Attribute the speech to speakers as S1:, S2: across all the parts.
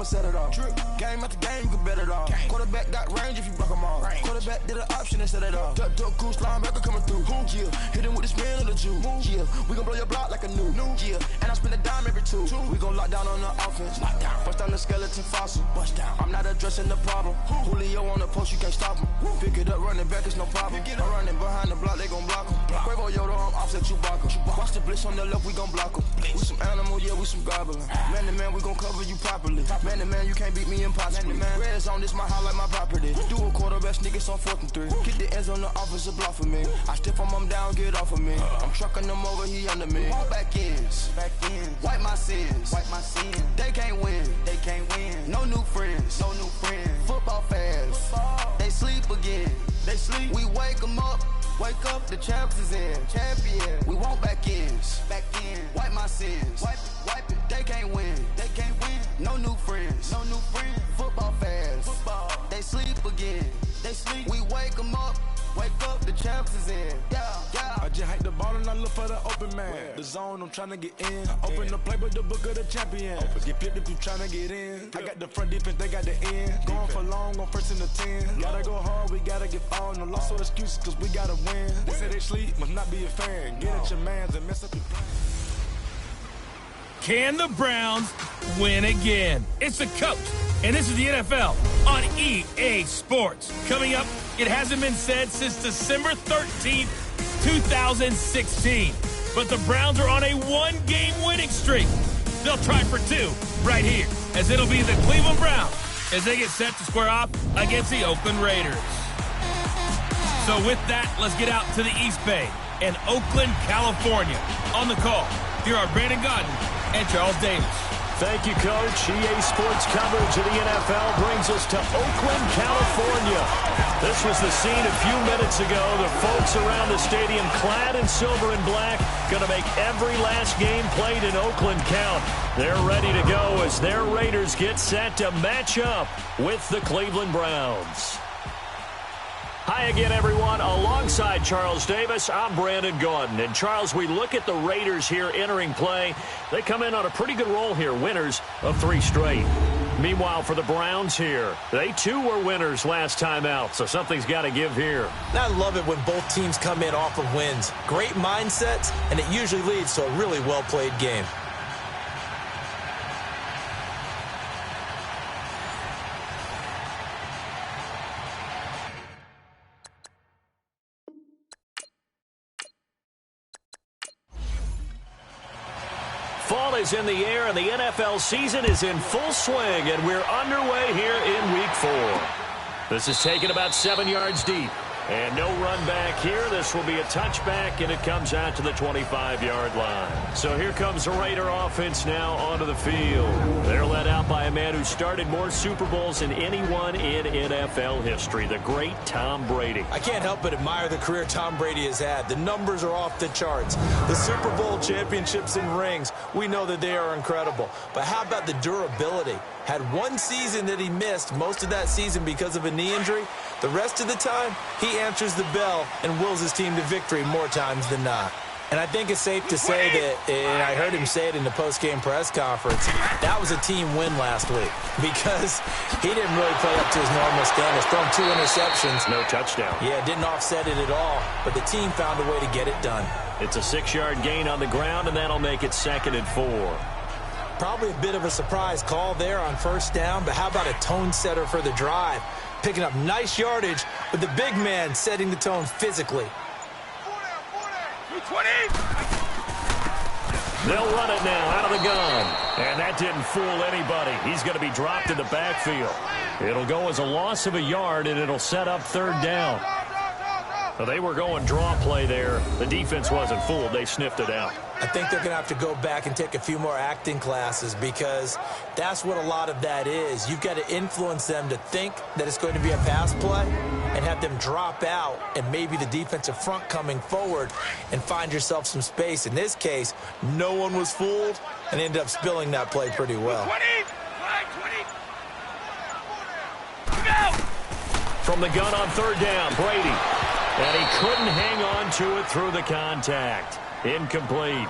S1: set it off. Game after game, you can bet it off. Quarterback got range if you block them off. Quarterback did an option and set it off. Duck goose linebacker coming through. Yeah, hit him with the spin of the juice. Yeah, we gon' blow your block like a new. Yeah, and I spend a dime every two. We gon' lock down on the offense. Bust down the skeleton fossil. I'm not addressing the problem. Julio on the post, you can't stop him. Pick it up, running back, it's no problem. I'm running behind the block, they gon' block him. Quavo Yoda, I'm offset Chewbacca. Watch the blitz on the left, we gon' block him. We some animal, yeah, we some goblin. Man to man, we gon' cover you properly. Man to man, you can't beat me impossibly. Red zone, this my highlight, my property. Do a quarterback sneakers on 4th and 3. Get the ends on the offensive block for me. I stiff him down, get off of me. I'm trucking them over, he under me. Back ends, wipe my sins. They can't win, No new friends, Football fans, they sleep again. We wake them up. Wake up, the champs is in. Champion. We want back ends. Wipe my sins. Wipe it. They can't win. No new friends. Football fans. They sleep again. We wake them up. Wake up, the champs is in. Yeah.
S2: I just hike the ball and I look for the open man. The zone, I'm trying to get in. Open the playbook, the book of the champion. Get flipped if you trying to get in. I got the front defense, they got the end. Going for long on 1st and the 10. Gotta go hard, we gotta get all. No loss or excuses, cause we gotta win. They say they sleep, must not be a fan. Get at your mans and mess up your plan.
S3: Can the Browns win again? It's the coach, and this is the NFL on EA Sports. Coming up, it hasn't been said since December 13th, 2016. But the Browns are on a one-game winning streak. They'll try for 2 right here, as it'll be the Cleveland Browns as they get set to square off against the Oakland Raiders. So with that, let's get out to the East Bay in Oakland, California. On the call, here are Brandon Godden and Charles Davis.
S4: Thank you, Coach. EA Sports coverage of the NFL brings us to Oakland, California. This was the scene a few minutes ago. The folks around the stadium clad in silver and black going to make every last game played in Oakland count. They're ready to go as their Raiders get set to match up with the Cleveland Browns. Hi again, everyone. Alongside Charles Davis, I'm Brandon Gaudin. And, Charles, we look at the Raiders here entering play. They come in on a pretty good roll here, winners of 3 straight. Meanwhile, for the Browns here, they, too, were winners last time out, so something's got to give here.
S5: I love it when both teams come in off of wins. Great mindsets, and it usually leads to a really well-played game.
S4: Fall is in the air, and the NFL season is in full swing, and we're underway here in Week 4. This is taken about 7 yards deep. And no run back here. This will be a touchback, and it comes out to the 25-yard line. So here comes the Raider offense now onto the field. They're led out by a man who started more Super Bowls than anyone in NFL history, the great Tom Brady.
S5: I can't help but admire the career Tom Brady has had. The numbers are off the charts. The Super Bowl championships and rings, we know that they are incredible. But how about the durability? Had one season that he missed, most of that season because of a knee injury. The rest of the time, he answers the bell and wills his team to victory more times than not. And I think it's safe to say that, and I heard him say it in the post-game press conference, that was a team win last week because he didn't really play up to his normal standards. Thrown 2 interceptions.
S4: No touchdown.
S5: Yeah, didn't offset it at all, but the team found a way to get it done.
S4: It's a 6-yard gain on the ground, and that'll make it 2nd and 4.
S5: Probably a bit of a surprise call there on 1st down, but how about a tone setter for the drive? Picking up nice yardage with the big man setting the tone physically.
S4: They'll run it now out of the gun. And that didn't fool anybody. He's going to be dropped in the backfield. It'll go as a loss of a yard, and it'll set up 3rd down. Well, they were going draw play there. The defense wasn't fooled. They sniffed it out.
S5: I think they're going to have to go back and take a few more acting classes because that's what a lot of that is. You've got to influence them to think that it's going to be a pass play and have them drop out and maybe the defensive front coming forward and find yourself some space. In this case, no one was fooled and ended up spilling that play pretty well.
S4: From the gun on 3rd down, Brady. And he couldn't hang on to it through the contact. Incomplete.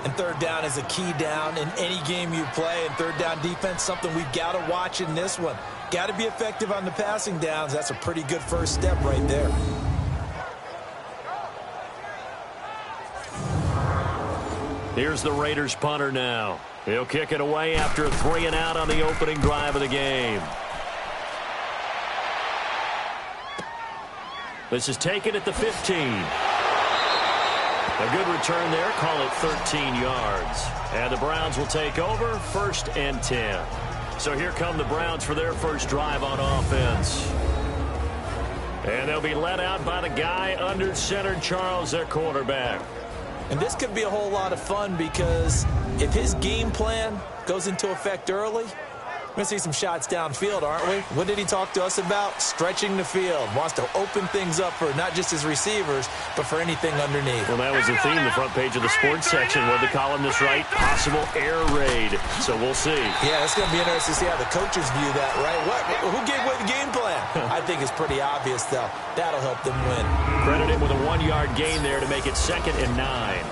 S5: And third down is a key down in any game you play. And third down defense, something we've got to watch in this one. Got to be effective on the passing downs. That's a pretty good first step right there.
S4: Here's the Raiders punter now. He'll kick it away after a 3-and-out on the opening drive of the game. This is taken at the 15. A good return there. Call it 13 yards. And the Browns will take over 1st and 10. So here come the Browns for their first drive on offense. And they'll be led out by the guy under center, Charles, their quarterback.
S5: And this could be a whole lot of fun because if his game plan goes into effect early, we're going to see some shots downfield, aren't we? What did he talk to us about? Stretching the field. Wants to open things up for not just his receivers, but for anything underneath.
S4: Well, that was the theme, the front page of the sports section. What the columnists write? Possible air raid. So we'll see.
S5: Yeah, it's going to be interesting to see how the coaches view that, right? Who gave away the game plan? I think it's pretty obvious, though. That'll help them win.
S4: Credit him with a 1-yard gain there to make it 2nd and 9.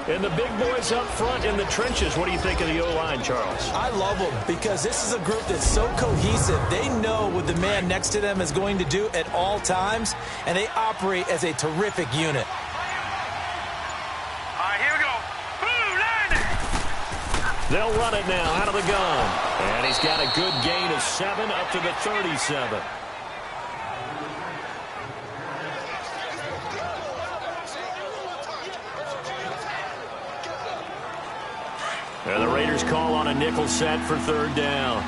S4: And the big boys up front in the trenches. What do you think of the O-line, Charles?
S5: I love them because this is a group that's so cohesive. They know what the man next to them is going to do at all times, and they operate as a terrific unit.
S6: All right, here we go.
S4: They'll run it now out of the gun. And he's got a good gain of 7 up to the 37. And the Raiders call on a nickel set for 3rd down.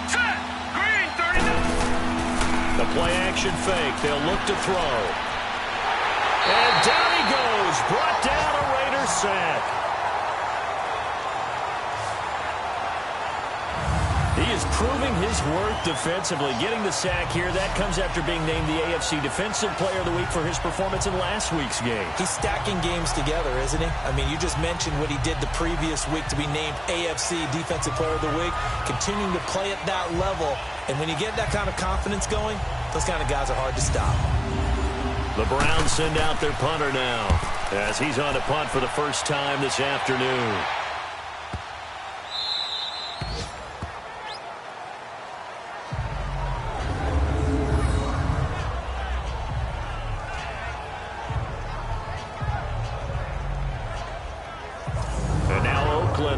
S6: Set. Green, 39.
S4: The play action fake. They'll look to throw. And down he goes. Brought down a Raiders sack. He is proving his worth defensively. Getting the sack here, that comes after being named the AFC Defensive Player of the Week for his performance in last week's game.
S5: He's stacking games together, isn't he? I mean, you just mentioned what he did the previous week to be named AFC Defensive Player of the Week. Continuing to play at that level. And when you get that kind of confidence going, those kind of guys are hard to stop.
S4: The Browns send out their punter now as he's on to punt for the first time this afternoon.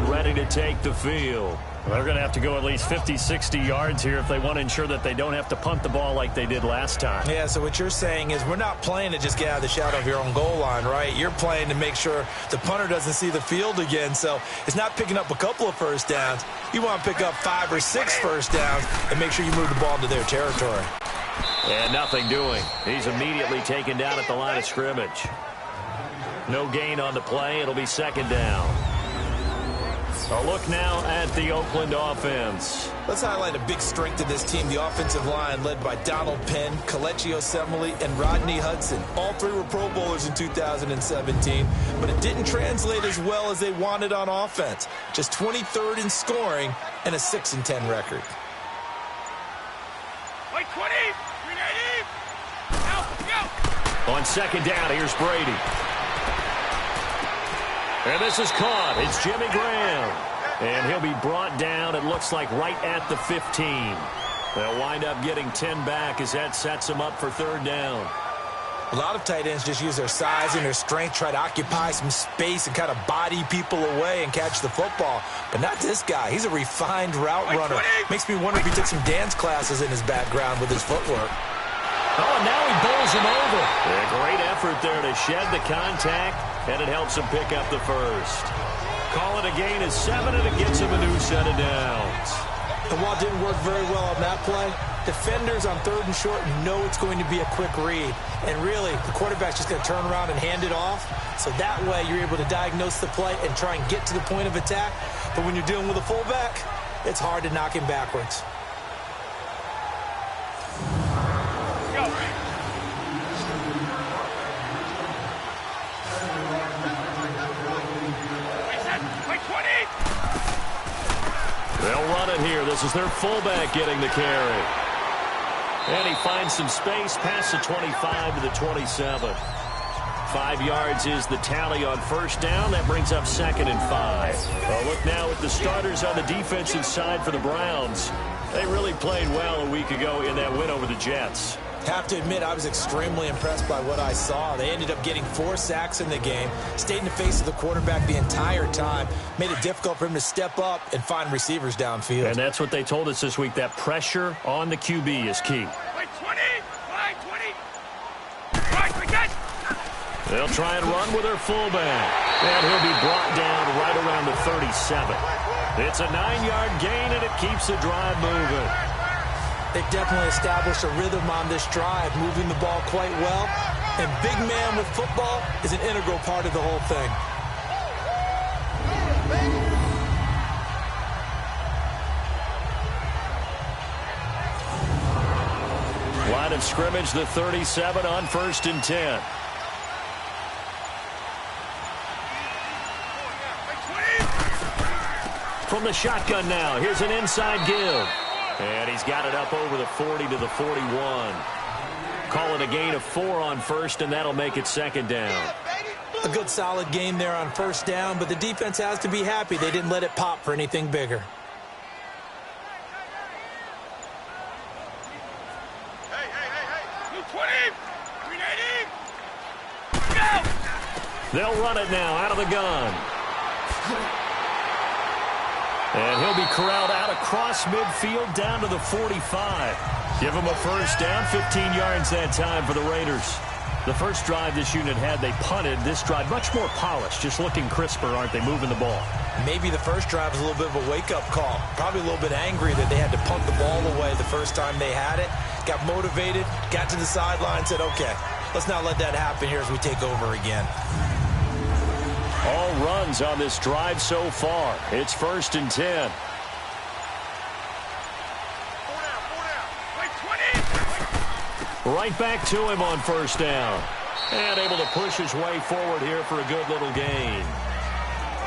S4: Ready to take the field.
S3: They're going to have to go at least 50, 60 yards here if they want to ensure that they don't have to punt the ball like they did last time.
S5: Yeah, so what you're saying is we're not playing to just get out of the shadow of your own goal line, right? You're playing to make sure the punter doesn't see the field again. So it's not picking up a couple of first downs. You want to pick up 5 or 6 first downs and make sure you move the ball into their territory.
S4: And nothing doing. He's immediately taken down at the line of scrimmage. No gain on the play. It'll be 2nd down. A look now at the Oakland offense.
S5: Let's highlight a big strength of this team, the offensive line led by Donald Penn, Kelechi Osemele, and Rodney Hudson. All 3 were Pro Bowlers in 2017, but it didn't translate as well as they wanted on offense. Just 23rd in scoring and a 6-10 record.
S6: Wait, 20. 380. Out, go.
S4: On 2nd down, here's Brady. And this is caught. It's Jimmy Graham. And he'll be brought down, it looks like, right at the 15. They'll wind up getting 10 back as that sets them up for 3rd down.
S5: A lot of tight ends just use their size and their strength, try to occupy some space and kind of body people away and catch the football. But not this guy. He's a refined route runner. Makes me wonder if he took some dance classes in his background with his footwork.
S4: Oh, and now he bowls him over. A great effort there to shed the contact, and it helps him pick up the first. Call it a gain of 7, and it gets him a new set of downs.
S5: And while it didn't work very well on that play, defenders on 3rd and short know it's going to be a quick read. And really, the quarterback's just going to turn around and hand it off. So that way, you're able to diagnose the play and try and get to the point of attack. But when you're dealing with a fullback, it's hard to knock him backwards.
S4: They'll run it here. This is their fullback getting the carry. And he finds some space past the 25 to the 27. 5 yards is the tally on first down. That brings up 2nd and 5. Well, look now at the starters on the defensive side for the Browns. They really played well a week ago in that win over the Jets.
S5: Have to admit, I was extremely impressed by what I saw. They ended up getting 4 sacks in the game, stayed in the face of the quarterback the entire time, made it difficult for him to step up and find receivers downfield.
S4: And that's what they told us this week, that pressure on the QB is key.
S6: Wait, 20, line 20. Right, we got.
S4: They'll try and run with their fullback. And he'll be brought down right around the 37. It's a 9-yard gain, and it keeps the drive moving.
S5: They've definitely established a rhythm on this drive, moving the ball quite well. And big man with football is an integral part of the whole thing.
S4: Line of scrimmage, the 37 on 1st and 10. From the shotgun now, here's an inside give. And he's got it up over the 40 to the 41. Call it a gain of 4 on first, and that'll make it 2nd down.
S5: A good solid gain there on first down, but the defense has to be happy they didn't let it pop for anything bigger.
S6: Hey. 20, 380. Go.
S4: They'll run it now out of the gun. And he'll be corralled out across midfield down to the 45. Give him a first down, 15 yards that time for the Raiders. The first drive this unit had, they punted. This drive, much more polished, just looking crisper, aren't they, moving the ball?
S5: Maybe the first drive was a little bit of a wake-up call. Probably a little bit angry that they had to punt the ball away the first time they had it. Got motivated, got to the sideline, said, okay, let's not let that happen here as we take over again.
S4: All runs on this drive so far. It's 1st and 10. Right back to him on first down. And able to push his way forward here for a good little gain.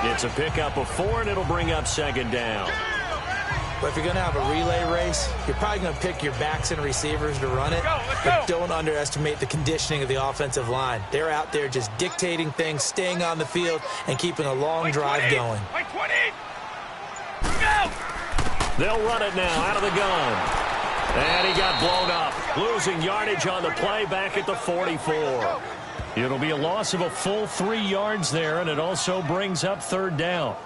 S4: It's a pickup of 4, and it'll bring up 2nd down.
S5: But if you're going to have a relay race, you're probably going to pick your backs and receivers to run it. But don't underestimate the conditioning of the offensive line. They're out there just dictating things, staying on the field, and keeping a long drive going.
S4: They'll run it now out of the gun. And he got blown up, losing yardage on the play back at the 44. It'll be a loss of a full 3 yards there, and it also brings up 3rd down.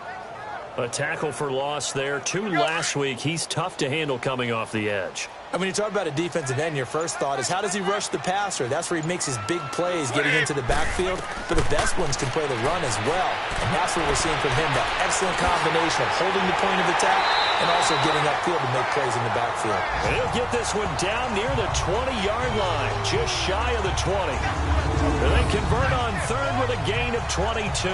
S4: A tackle for loss there. 2 last week. He's tough to handle coming off the edge.
S5: And when you talk about a defensive end, your first thought is, how does he rush the passer? That's where he makes his big plays getting into the backfield. But the best ones can play the run as well. And that's what we're seeing from him, that excellent combination of holding the point of attack and also getting upfield to make plays in the backfield.
S4: And he'll get this one down near the 20-yard line, just shy of the 20. And they convert on 3rd with a gain of 22.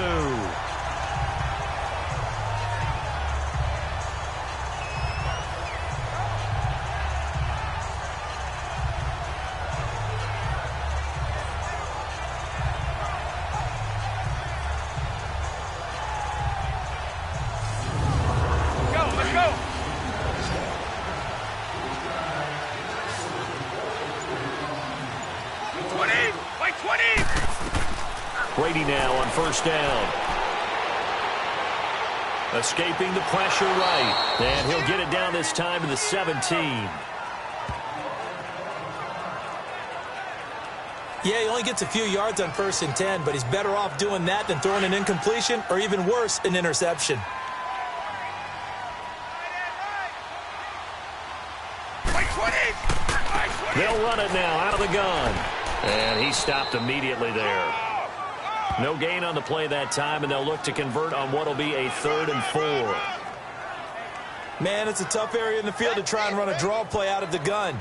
S4: Brady now on first down. Escaping the pressure right. And he'll get it down this time to the 17.
S5: Yeah, he only gets a few yards on 1st and 10, but he's better off doing that than throwing an incompletion or even worse, an interception.
S4: They'll run it now out of the gun. And he stopped immediately there. No gain on the play that time, and they'll look to convert on what will be a 3rd and 4.
S5: Man, it's a tough area in the field to try and run a draw play out of the gun.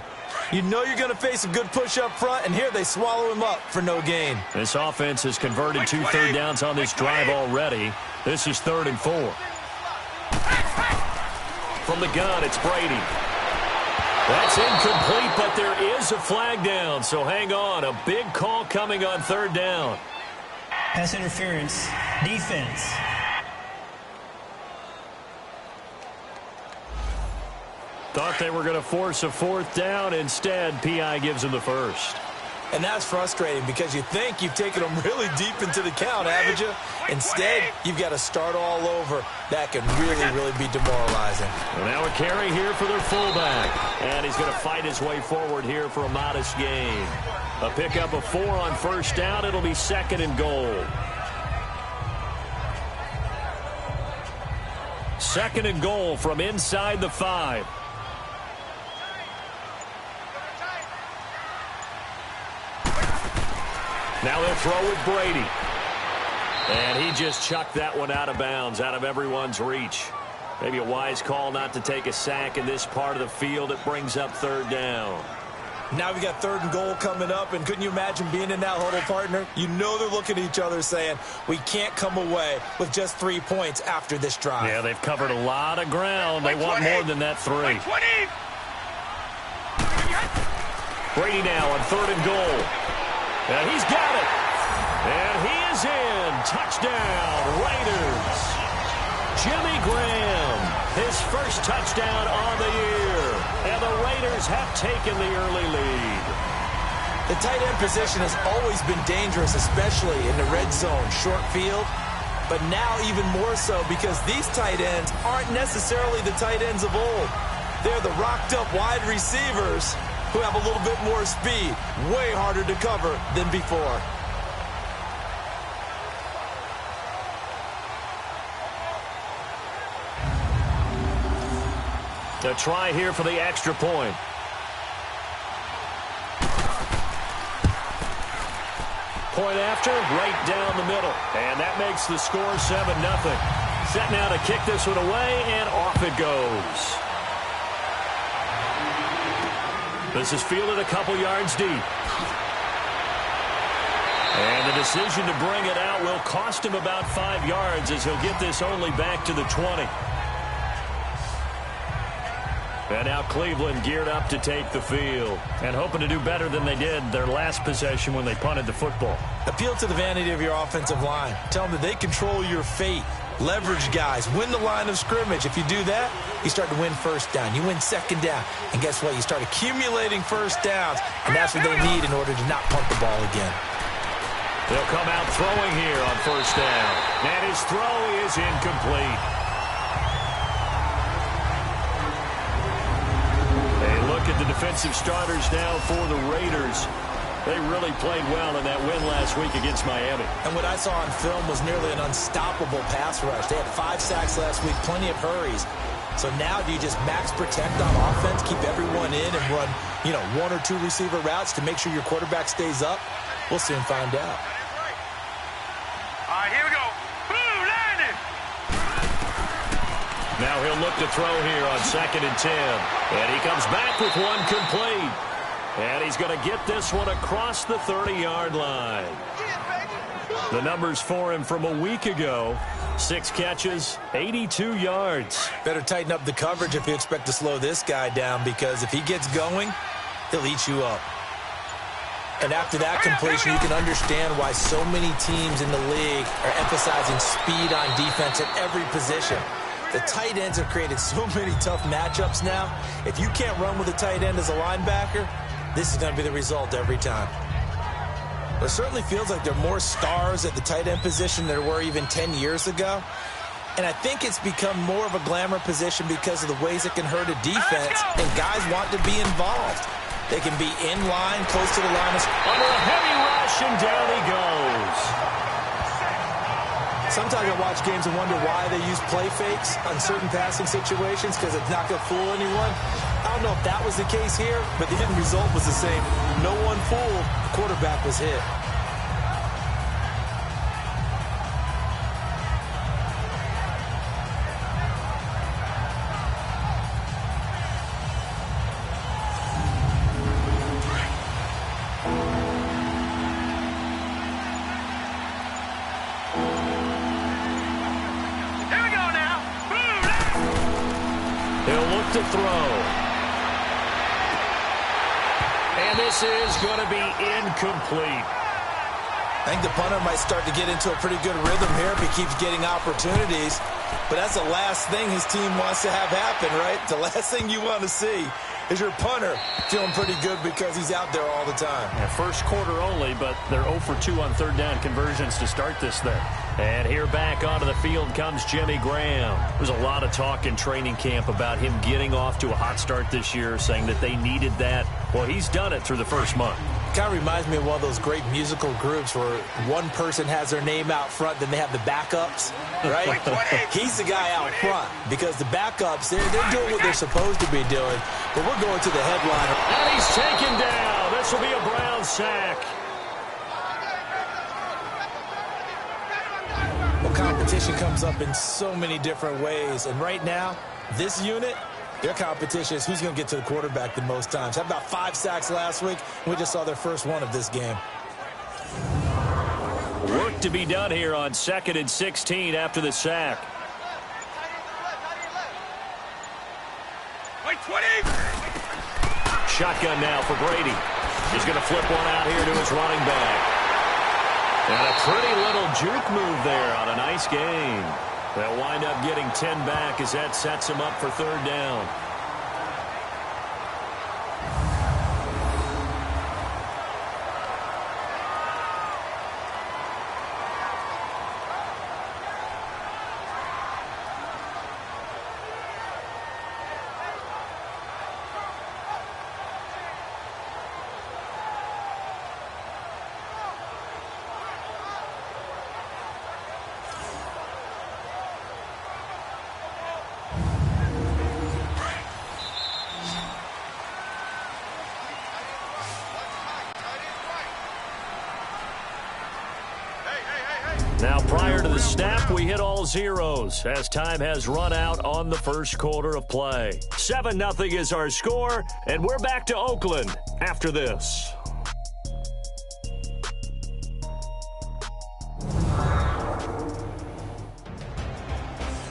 S5: You know you're going to face a good push up front, and here they swallow him up for no gain.
S4: This offense has converted 2 third downs on this drive already. This is 3rd and 4. From the gun, it's Brady. That's incomplete, but there is a flag down, so hang on. A big call coming on 3rd down.
S7: Pass interference, defense.
S4: Thought they were going to force a 4th down. Instead, P.I. gives him the first.
S5: And that's frustrating because you think you've taken them really deep into the count, haven't you? Instead, you've got to start all over. That can really, really be demoralizing.
S4: Well, now a carry here for their fullback. And he's going to fight his way forward here for a modest gain. A pickup of 4 on first down. It'll be 2nd and goal. 2nd and goal from inside the 5. Now they'll throw with Brady. And he just chucked that one out of bounds, out of everyone's reach. Maybe a wise call not to take a sack in this part of the field. It brings up 3rd down.
S5: Now we got 3rd and goal coming up, and couldn't you imagine being in that huddle, partner? You know they're looking at each other saying, we can't come away with just 3 points after this drive.
S4: Yeah, they've covered a lot of ground. They want more than that 3. Brady now on 3rd and goal. And he's got it. And he is in. Touchdown, Raiders. Jimmy Graham, his first touchdown on the year. And the Raiders have taken the early lead.
S5: The tight end position has always been dangerous, especially in the red zone, short field. But now even more so because these tight ends aren't necessarily the tight ends of old. They're the rocked-up wide receivers who have a little bit more speed, way harder to cover than before.
S4: A try here for the extra point. Point after, right down the middle. And that makes the score 7-0. Set now to kick this one away, and off it goes. This is fielded a couple yards deep. And the decision to bring it out will cost him about 5 yards as he'll get this only back to the 20. And now Cleveland geared up to take the field and hoping to do better than they did their last possession when they punted the football.
S5: Appeal to the vanity of your offensive line. Tell them that they control your fate. Leverage guys. Win the line of scrimmage. If you do that, you start to win first down. You win second down. And guess what? You start accumulating first downs. And that's what they need in order to not punt the ball again.
S4: They'll come out throwing here on first down. And his throw is incomplete. A look at the defensive starters now for the Raiders. They really played well in that win last week against Miami.
S5: And what I saw on film was nearly an unstoppable pass rush. They had 5 sacks last week, plenty of hurries. So now do you just max protect on offense, keep everyone in, and run, 1 or 2 receiver routes to make sure your quarterback stays up? We'll soon find out.
S6: All right, here we go. Boom, landing.
S4: Now he'll look to throw here on 2nd and 10. And he comes back with one complete. And he's going to get this one across the 30-yard line. The numbers for him from a week ago, 6 catches, 82 yards.
S5: Better tighten up the coverage if you expect to slow this guy down, because if he gets going, he'll eat you up. And after that completion, you can understand why so many teams in the league are emphasizing speed on defense at every position. The tight ends have created so many tough matchups now. If you can't run with a tight end as a linebacker, this is going to be the result every time. It certainly feels like there are more stars at the tight end position than there were even 10 years ago. And I think it's become more of a glamour position because of the ways it can hurt a defense, and guys want to be involved. They can be in line, close to the line.
S4: Under a heavy rush, and down he goes.
S5: Sometimes I watch games and wonder why they use play fakes on certain passing situations, because it's not going to fool anyone. I don't know if that was the case here, but the end result was the same. No one fooled. The quarterback was hit.
S4: To throw. And this is going to be incomplete.
S5: I think the punter might start to get into a pretty good rhythm here if he keeps getting opportunities. But that's the last thing his team wants to have happen, right? The last thing you want to see is your punter feeling pretty good because he's out there all the time.
S4: Yeah, first quarter only, but they're 0 for 2 on third down conversions to start this thing. And here back onto the field comes Jimmy Graham. There's a lot of talk in training camp about him getting off to a hot start this year, saying that they needed that. Well, he's done it through the first month.
S5: Kind of reminds me of one of those great musical groups where one person has their name out front, then they have the backups, right? He's the guy out front because the backups, they're doing what they're supposed to be doing, but we're going to the headliner.
S4: And he's taken down. This will be a Brown sack.
S5: Well, competition comes up in so many different ways, and right now, this unit, their competition is who's going to get to the quarterback the most times. Had about 5 sacks last week, and we just saw their first one of this game.
S4: Work to be done here on 2nd and 16 after the sack.
S6: Wait, 20!
S4: Shotgun now for Brady. He's going to flip one out here to his running back. And a pretty little juke move there on a nice gain. They'll wind up getting 10 back as that sets him up for third down. Now, prior to the snap, we hit all zeros as time has run out on the first quarter of play. 7-0 is our score, and we're back to Oakland after this.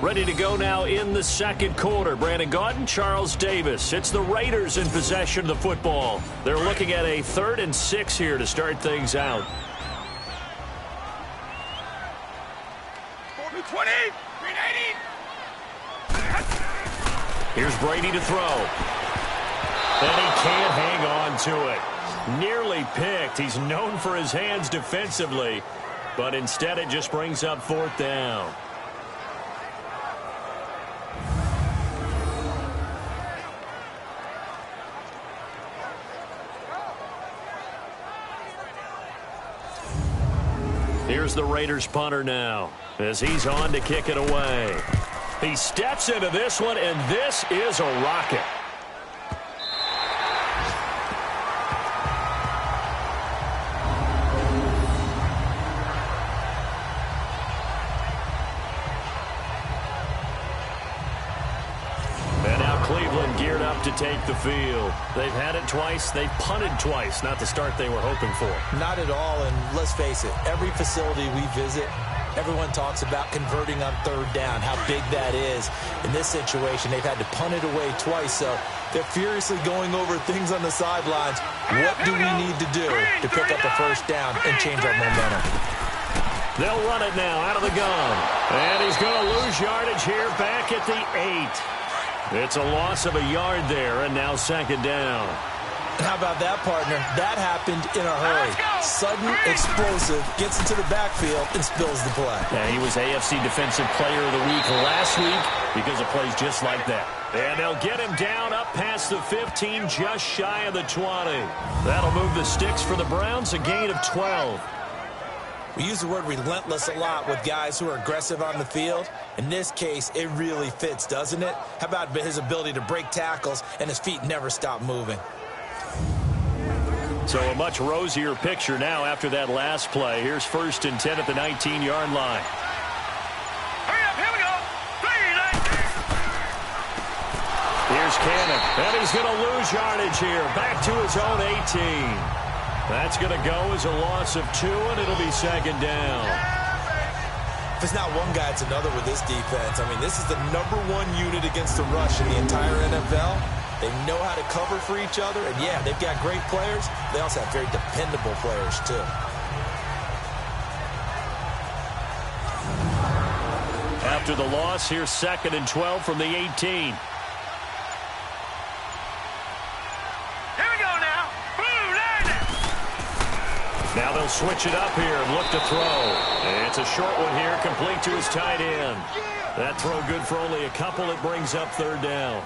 S4: Ready to go now in the second quarter. Brandon Gaudin, Charles Davis. It's the Raiders in possession of the football. They're looking at a 3rd and 6 here to start things out.
S6: 20! 380!
S4: Here's Brady to throw. And he can't hang on to it. Nearly picked. He's known for his hands defensively, but instead it just brings up 4th down. Here's the Raiders punter now as he's on to kick it away. He steps into this one, and this is a rocket. And now Cleveland geared up to take the field. They've had it twice. They've punted twice. Not the start they were hoping for.
S5: Not at all, and let's face it, every facility we visit, everyone talks about converting on 3rd down, how big that is. In this situation, they've had to punt it away twice, so they're furiously going over things on the sidelines. What do we need to do to pick up a 1st down and change our momentum?
S4: They'll run it now out of the gun. And he's going to lose yardage here back at the 8. It's a loss of a yard there, and now 2nd down.
S5: How about that, partner? That happened in a hurry. Sudden, explosive, gets into the backfield, and spills the play.
S4: Yeah, he was AFC Defensive Player of the Week last week because of plays just like that. And they'll get him down up past the 15, just shy of the 20. That'll move the sticks for the Browns, a gain of 12.
S5: We use the word relentless a lot with guys who are aggressive on the field. In this case, it really fits, doesn't it? How about his ability to break tackles and his feet never stop moving?
S4: So a much rosier picture now after that last play. Here's 1st and 10 at the 19-yard line.
S6: Hurry up, here we go! 3,
S4: Here's Cannon, and he's going to lose yardage here. Back to his own 18. That's going to go as a loss of 2, and it'll be 2nd down.
S5: If it's not one guy, it's another with this defense. I mean, this is the #1 unit against the rush in the entire NFL. They know how to cover for each other, and yeah, they've got great players. They also have very dependable players, too.
S4: After the loss, here's 2nd and 12 from the 18. He'll switch it up here and look to throw. And it's a short one here, complete to his tight end. That throw good for only a couple. It brings up third down.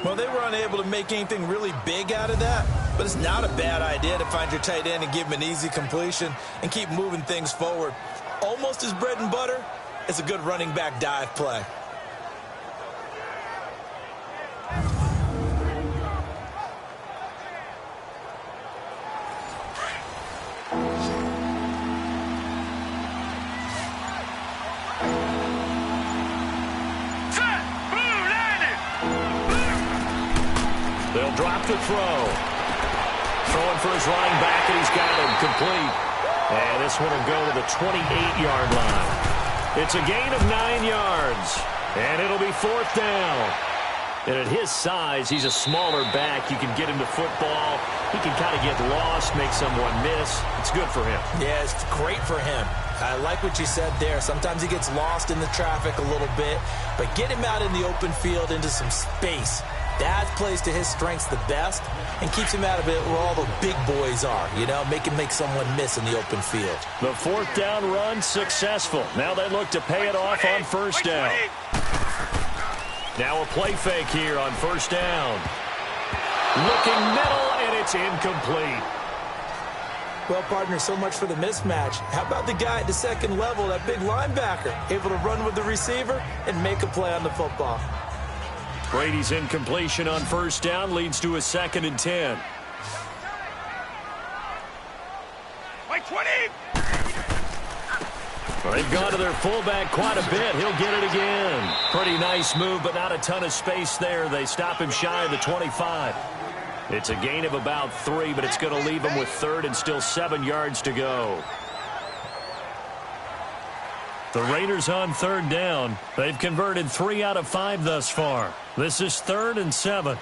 S5: Well, they were unable to make anything really big out of that, but it's not a bad idea to find your tight end and give him an easy completion and keep moving things forward. Almost as bread and butter, it's a good running back dive play.
S4: They'll drop the throw. Throwing for his running back, and he's got him complete. And this one will go to the 28-yard line. It's a gain of 9 yards, and it'll be fourth down. And at his size, he's a smaller back. You can get him to football. He can kind of get lost, make someone miss. It's good for him.
S5: Yeah, it's great for him. I like what you said there. Sometimes he gets lost in the traffic a little bit, but get him out in the open field into some space. That plays to his strengths the best and keeps him out of it where all the big boys are, you know, make someone miss in the open field.
S4: The fourth down run successful. Now they look to pay it off on first down. Now a play fake here on first down. Looking middle, and it's incomplete.
S5: Well, partner, so much for the mismatch. How about the guy at the second level, that big linebacker, able to run with the receiver and make a play on the football?
S4: Brady's incompletion on first down leads to a 2nd and 10.
S6: Like 20.
S4: Well, they've gone to their fullback quite a bit. He'll get it again. Pretty nice move, but not a ton of space there. They stop him shy of the 25. It's a gain of about 3, but it's going to leave him with third and still 7 yards to go. The Raiders on third down. They've converted 3 out of 5 thus far. This is 3rd and 7.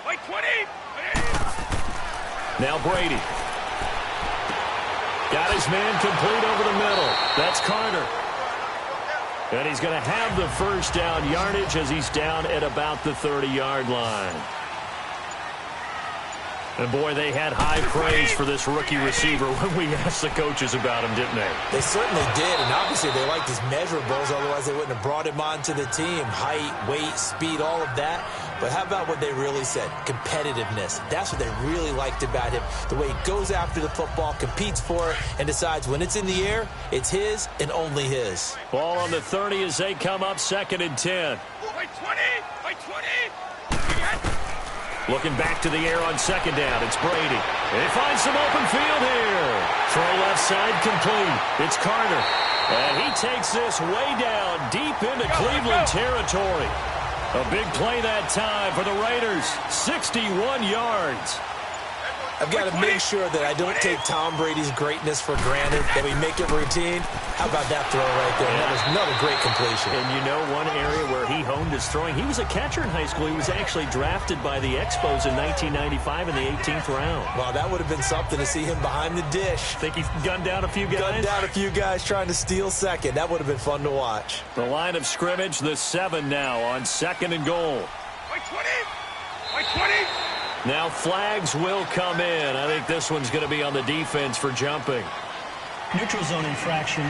S6: Like 20.
S4: Now Brady. Got his man complete over the middle. That's Carter. And he's going to have the first down yardage as he's down at about the 30-yard line. And, boy, they had high praise for this rookie receiver when we asked the coaches about him, didn't they?
S5: They certainly did, and obviously they liked his measurables, otherwise they wouldn't have brought him onto the team. Height, weight, speed, all of that. But how about what they really said? Competitiveness. That's what they really liked about him. The way he goes after the football, competes for it, and decides when it's in the air, it's his and only his.
S4: Ball on the 30 as they come up 2nd and 10.
S6: Like 20. Like 20.
S4: Looking back to the air on 2nd down. It's Brady. They find some open field here. Throw left side complete. It's Carter. And he takes this way down deep into Cleveland territory. A big play that time for the Raiders. 61 yards.
S5: I've got to make sure that I don't take Tom Brady's greatness for granted, that we make it routine. How about that throw right there? That was another great completion.
S4: And you know one area where he honed his throwing? He was a catcher in high school. He was actually drafted by the Expos in 1995 in the 18th round.
S5: Well, that would have been something to see him behind the dish.
S4: Think he gunned down a few guys?
S5: Gunned down a few guys trying to steal second. That would have been fun to watch.
S4: The line of scrimmage, the 7 now on 2nd and goal.
S6: Like 20. Like 20.
S4: Now flags will come in. I think this one's going to be on the defense for jumping.
S7: Neutral zone infraction,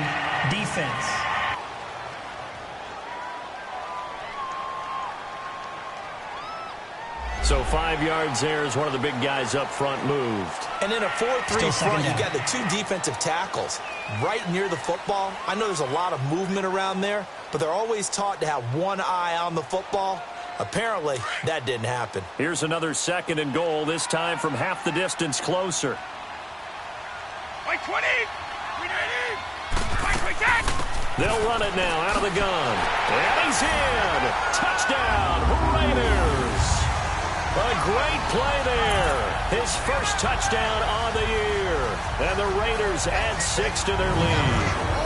S7: defense.
S5: So 5 yards there as one of the big guys up front moved. And in a 4-3 front, you got the two defensive tackles right near the football. I know there's a lot of movement around there, but they're always taught to have one eye on the football. Apparently, that didn't happen. Here's another 2nd and goal, this time from half the distance closer.
S6: Like 20. Like that.
S4: They'll run it now out of the gun. And he's in. Touchdown, Raiders. A great play there. His first touchdown on the year. And the Raiders add 6 to their lead.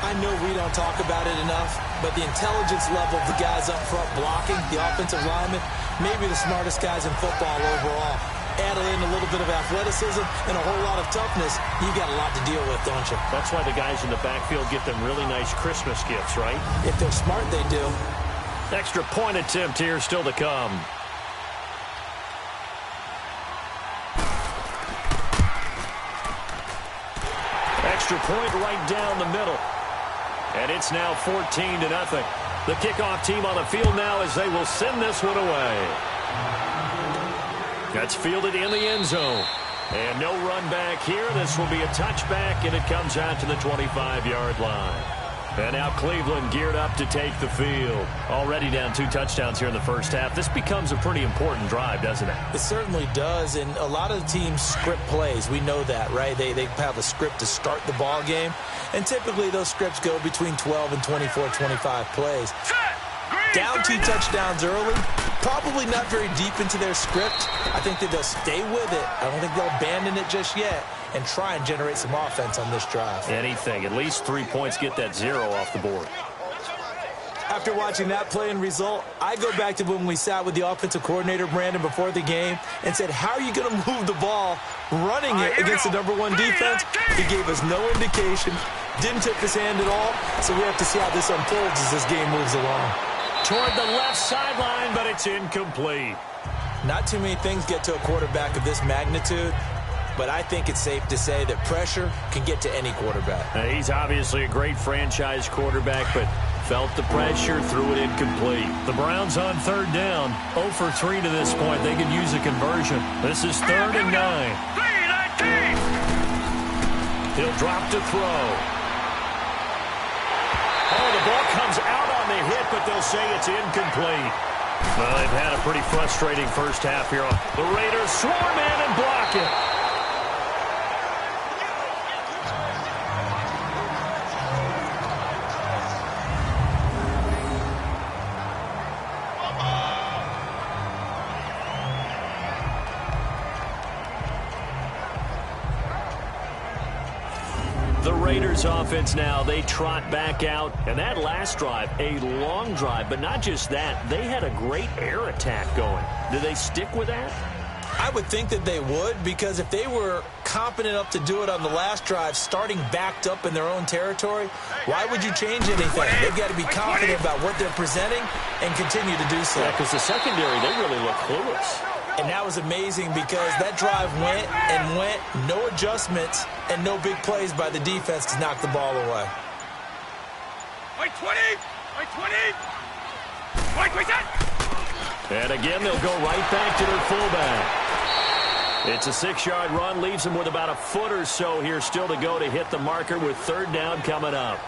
S4: I know we don't talk about it enough, but the intelligence level of the guys up front blocking, the offensive linemen, maybe the smartest guys in football overall. Add in a little bit of athleticism and a whole lot of toughness, you got a lot to deal with, don't you? That's why the guys in the backfield get them really nice Christmas gifts, right? If they're smart, they do. Extra point attempt here still to come. extra point right down the middle. And it's now 14-0. The kickoff team on the field now as they will send this one away. That's fielded in the end zone. And no run back here. This will be a touchback, and it comes out to the 25-yard line. And now Cleveland geared up to take the field. Already down 2 touchdowns here in the first half. This becomes a pretty important drive, doesn't it?
S5: It certainly does, and a lot of teams script plays. We know that, right? They have a script to start the ball game, and typically those scripts go between 12 and 24, 25 plays. Down 2 touchdowns early, probably not very deep into their script. I think that they'll stay with it. I don't think they'll abandon it just yet and try and generate some offense on this drive.
S4: Anything. At least 3 points, get that 0 off the board.
S5: After watching that play and result, I go back to when we sat with the offensive coordinator, Brandon, before the game and said, how are you going to move the ball running it against the #1 defense? He gave us no indication, didn't tip his hand at all, so we have to see how this unfolds as this game moves along.
S4: Toward the left sideline, but it's incomplete.
S5: Not too many things get to a quarterback of this magnitude, but I think it's safe to say that pressure can get to any quarterback.
S4: He's obviously a great franchise quarterback, but felt the pressure, threw it incomplete. The Browns on 3rd down, 0 for 3 to this point. They could use a conversion. This is 3rd and 9. He'll drop to throw. Oh, the ball comes out on the hit, but they'll say it's incomplete. Well, they've had a pretty frustrating first half here. The Raiders swarm in and block it. The Raiders offense now, they trot back out. And that last drive, a long drive, but not just that. They had a great air attack going. Do they stick with that?
S5: I would think that they would, because if they were competent enough to do it on the last drive, starting backed up in their own territory, why would you change anything? They've got to be confident about what they're presenting and continue to do so.
S4: Yeah, because the secondary, they really look clueless.
S5: And that was amazing because that drive went and went, no adjustments, and no big plays by the defense to knock the ball away.
S6: White 20! White 20! White 20!
S4: And again, they'll go right back to their fullback. It's a 6-yard run, leaves them with about a foot or so here still to go to hit the marker with 3rd down coming up.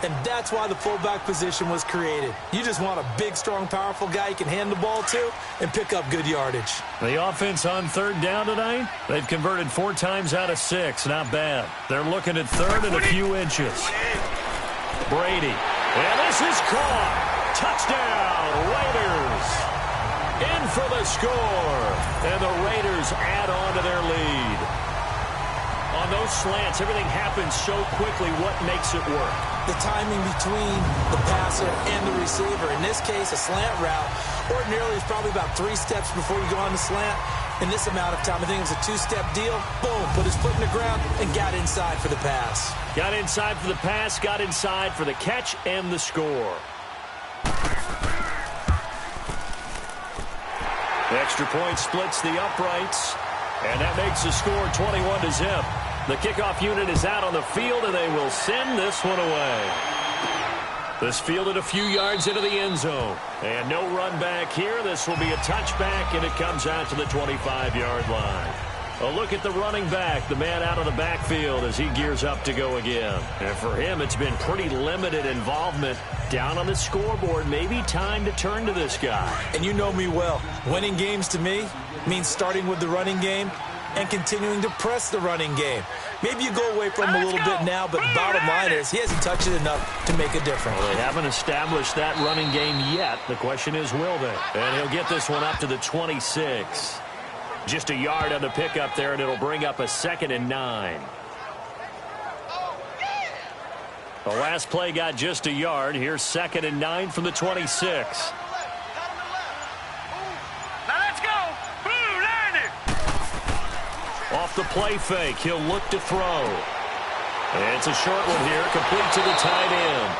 S5: And that's why the fullback position was created. You just want a big, strong, powerful guy you can hand the ball to and pick up good yardage.
S4: The offense on 3rd down tonight, they've converted 4 times out of 6. Not bad. They're looking at 3rd and a few inches. Brady. And this is caught. Touchdown, Raiders. In for the score. And the Raiders add on to their lead. On those slants, everything happens so quickly. What makes it work?
S5: The timing between the passer and the receiver. In this case, a slant route. Ordinarily, it's probably about 3 steps before you go on the slant. In this amount of time, I think it was a 2-step deal. Boom, put his foot in the ground and got inside for the pass.
S4: Got inside for the pass, got inside for the catch and the score. Extra point splits the uprights, and that makes the score 21-0. The kickoff unit is out on the field, and they will send this one away. This fielded a few yards into the end zone. And no run back here. This will be a touchback, and it comes out to the 25-yard line. A look at the running back, the man out of the backfield as he gears up to go again. And for him, it's been pretty limited involvement. Down on the scoreboard, maybe time to turn to this guy.
S5: And you know me well. Winning games to me means starting with the running game and continuing to press the running game. Maybe you go away from him a little bit now, but bottom line is he hasn't touched it enough to make a difference.
S4: Well, they haven't established that running game yet. The question is, will they? And he'll get this one up to the 26. Just a yard on the pickup there, and it'll bring up a 2nd and 9. The last play got just a yard. Here's 2nd and 9 from the 26. Off the play fake, he'll look to throw. And it's a short one here, complete to the tight end.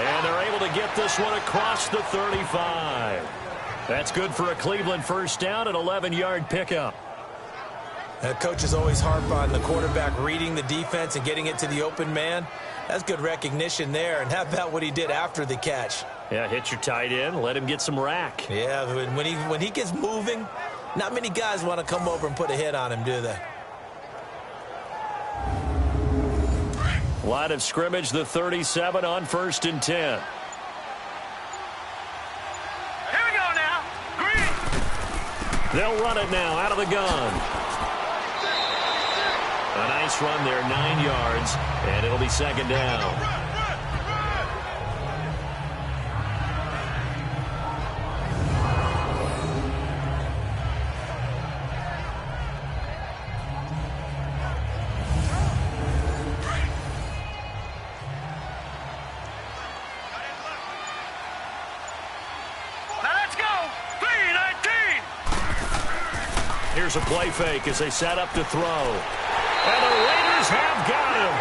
S4: And they're able to get this one across the 35. That's good for a Cleveland first down, an 11-yard pickup.
S5: Coach is always harp on the quarterback reading the defense and getting it to the open man. That's good recognition there. And how about what he did after the catch?
S4: Yeah, hit your tight end, let him get some rack.
S5: Yeah, when he gets moving, not many guys want to come over and put a hit on him, do they?
S4: Line of scrimmage, the 37 on 1st and 10.
S6: Here we go now. Green.
S4: They'll run it now out of the gun. A nice run there, 9 yards, and it'll be 2nd down. Here's a play fake as they set up to throw. And the Raiders have got him.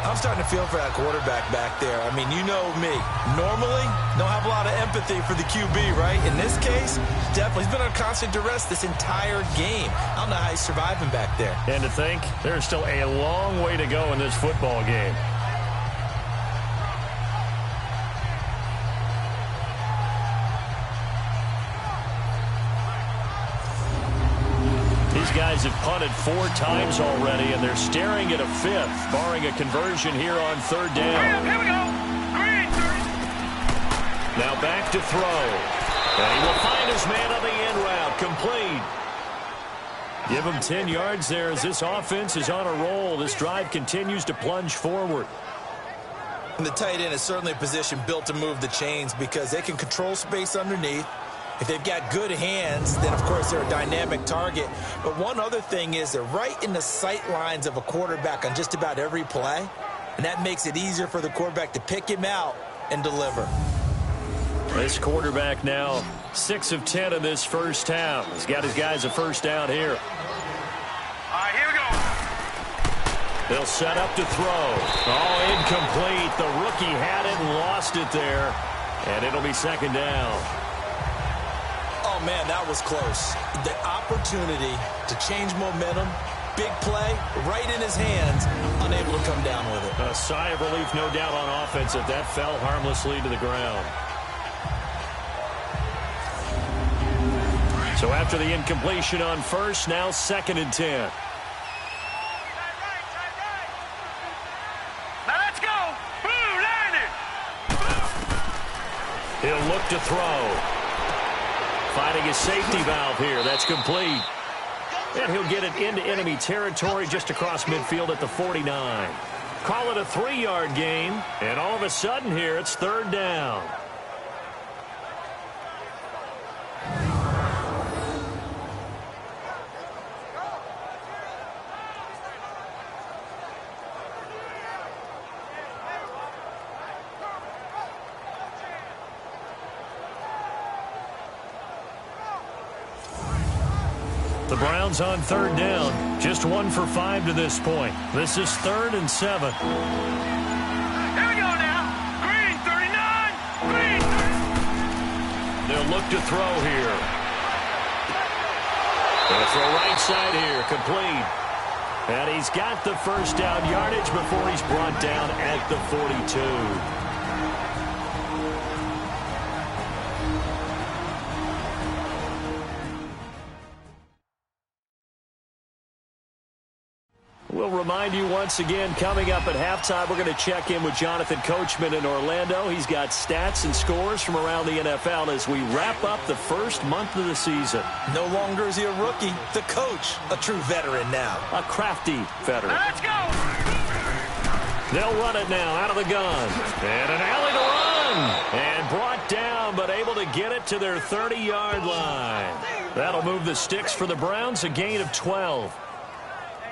S5: I'm starting to feel for that quarterback back there. I mean, you know me. Normally, don't have a lot of empathy for the QB, right? In this case, definitely. He's been under constant duress this entire game. I don't know how he's surviving back there.
S4: And to think, there's still a long way to go in this football game. Guys have punted 4 times already, and they're staring at a 5th, barring a conversion here on 3rd down.
S6: Here we go. Green.
S4: Now back to throw. And he will find his man on the end route. Complete. Give him 10 yards there as this offense is on a roll. This drive continues to plunge forward.
S5: And the tight end is certainly a position built to move the chains because they can control space underneath. If they've got good hands, then, of course, they're a dynamic target. But one other thing is they're right in the sight lines of a quarterback on just about every play, and that makes it easier for the quarterback to pick him out and deliver.
S4: This quarterback now 6 of 10 in this first half. He's got his guys a first down here.
S6: All right, here we go.
S4: They'll set up to throw. Oh, incomplete. The rookie had it and lost it there, and it'll be 2nd down.
S5: Oh, man, that was close. The opportunity to change momentum, big play, right in his hands, unable to come down with it.
S4: A sigh of relief, no doubt, on offense if that fell harmlessly to the ground. So after the incompletion on 1st, now 2nd and 10.
S6: Now let's go. Blue, landed.
S4: He'll look to throw. Finding his safety valve here. That's complete. And he'll get it into enemy territory just across midfield at the 49. Call it a 3-yard gain. And all of a sudden here, it's 3rd down. The Browns on 3rd down. Just 1 for 5 to this point. This is 3rd and 7.
S6: Here we go now. Green, 39. Green.
S4: They'll look to throw here. They'll throw right side here. Complete. And he's got the first down yardage before he's brought down at the 42. We'll remind you once again, coming up at halftime, we're going to check in with Jonathan Coachman in Orlando. He's got stats and scores from around the NFL as we wrap up the first month of the season.
S5: No longer is he a rookie. The coach, a true veteran now.
S4: A crafty veteran.
S6: Let's go.
S4: They'll run it now out of the gun. And an alley to run. And brought down, but able to get it to their 30-yard line. That'll move the sticks for the Browns, a gain of 12.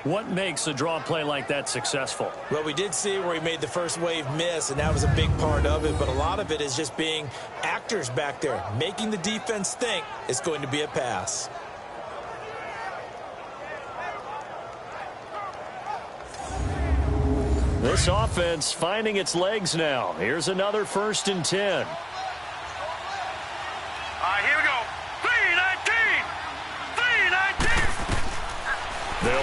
S4: What makes a draw play like that successful?
S5: Well, we did see where he made the first wave miss, and that was a big part of it. But a lot of it is just being actors back there, making the defense think it's going to be a pass.
S4: This offense finding its legs now. Here's another 1st and 10.
S6: All right, here we go.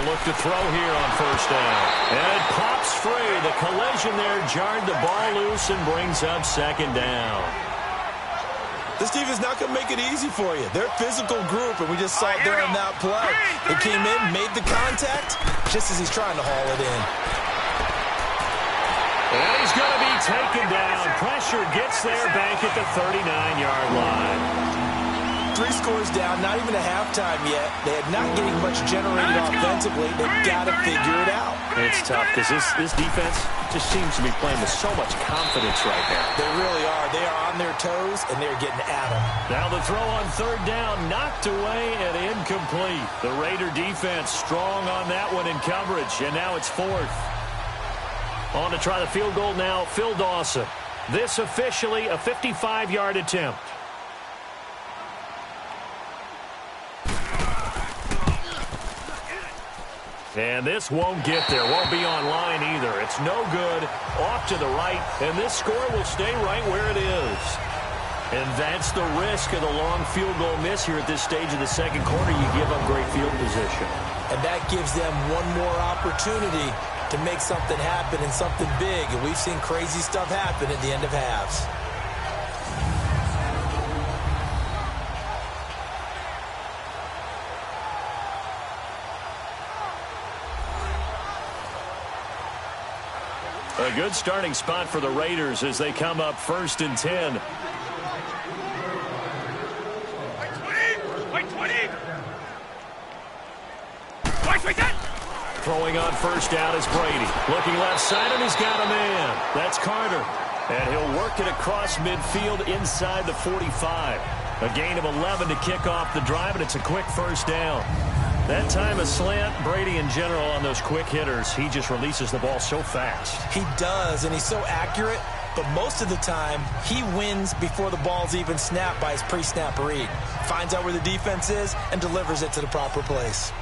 S4: They'll look to throw here on first down. And it pops free. The collision there jarred the ball loose and brings up second down.
S5: This defense not going to make it easy for you. They're a physical group, and we just saw it there on that play. He came in, made the contact, just as he's trying to haul it in.
S4: And he's going to be taken down. Pressure gets there back at the 39-yard line.
S5: 3 scores down, not even a halftime yet. They are not getting much generated offensively. They've got to figure it out.
S4: It's tough because this defense just seems to be playing with so much confidence right now.
S5: They really are. They are on their toes, and they're getting at them.
S4: Now the throw on third down, knocked away and incomplete. The Raider defense strong on that one in coverage, and now it's 4th. On to try the field goal now, Phil Dawson. This officially a 55-yard attempt. And this won't get there. Won't be on line either. It's no good. Off to the right. And this score will stay right where it is. And that's the risk of the long field goal miss here at this stage of the second quarter. You give up great field position.
S5: And that gives them one more opportunity to make something happen and something big. And we've seen crazy stuff happen at the end of halves.
S4: A good starting spot for the Raiders as they come up 1st and 10. Throwing on first down is Brady. Looking left side, and he's got a man. That's Carter. And he'll work it across midfield inside the 45. A gain of 11 to kick off the drive, and it's a quick first down. That time a slant. Brady in general on those quick hitters, he just releases the ball so fast.
S5: He does, and he's so accurate, but most of the time he wins before the ball's even snapped by his pre-snap read. Finds out where the defense is and delivers it to the proper place.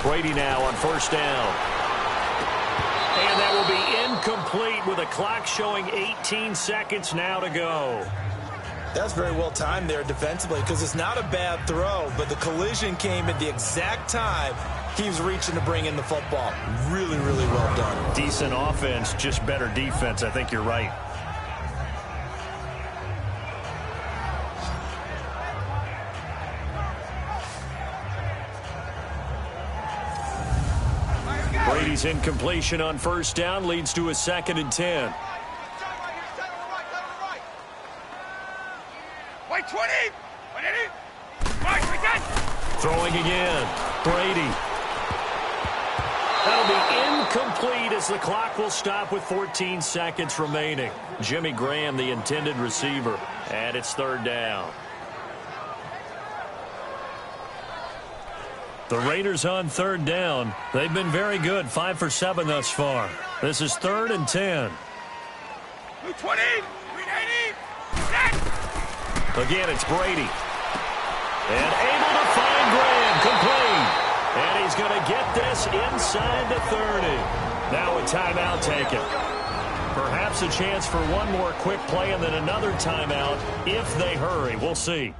S4: Brady now on first down. And that will be incomplete with a clock showing 18 seconds now to go.
S5: That's very well timed there defensively because it's not a bad throw, but the collision came at the exact time he was reaching to bring in the football. Really, really well done.
S4: Decent offense, just better defense. I think you're right. Brady's incompletion on first down leads to a 2nd and 10. Throwing again. Brady. That'll be incomplete as the clock will stop with 14 seconds remaining. Jimmy Graham, the intended receiver, and it's 3rd down. The Raiders on 3rd down. They've been very good, 5 for 7 thus far. This is 3rd and 10. Again, it's Brady. And able to find Graham, complete. And he's going to get this inside the 30. Now a timeout taken. Perhaps a chance for one more quick play and then another timeout if they hurry. We'll see.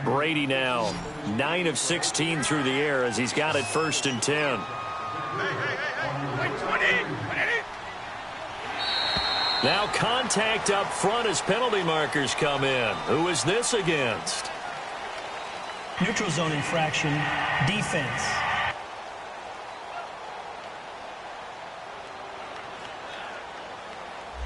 S4: Brady now 9 of 16 through the air as he's got it 1st and 10. Now contact up front as penalty markers come in. Who is this against?
S7: Neutral zone infraction, defense.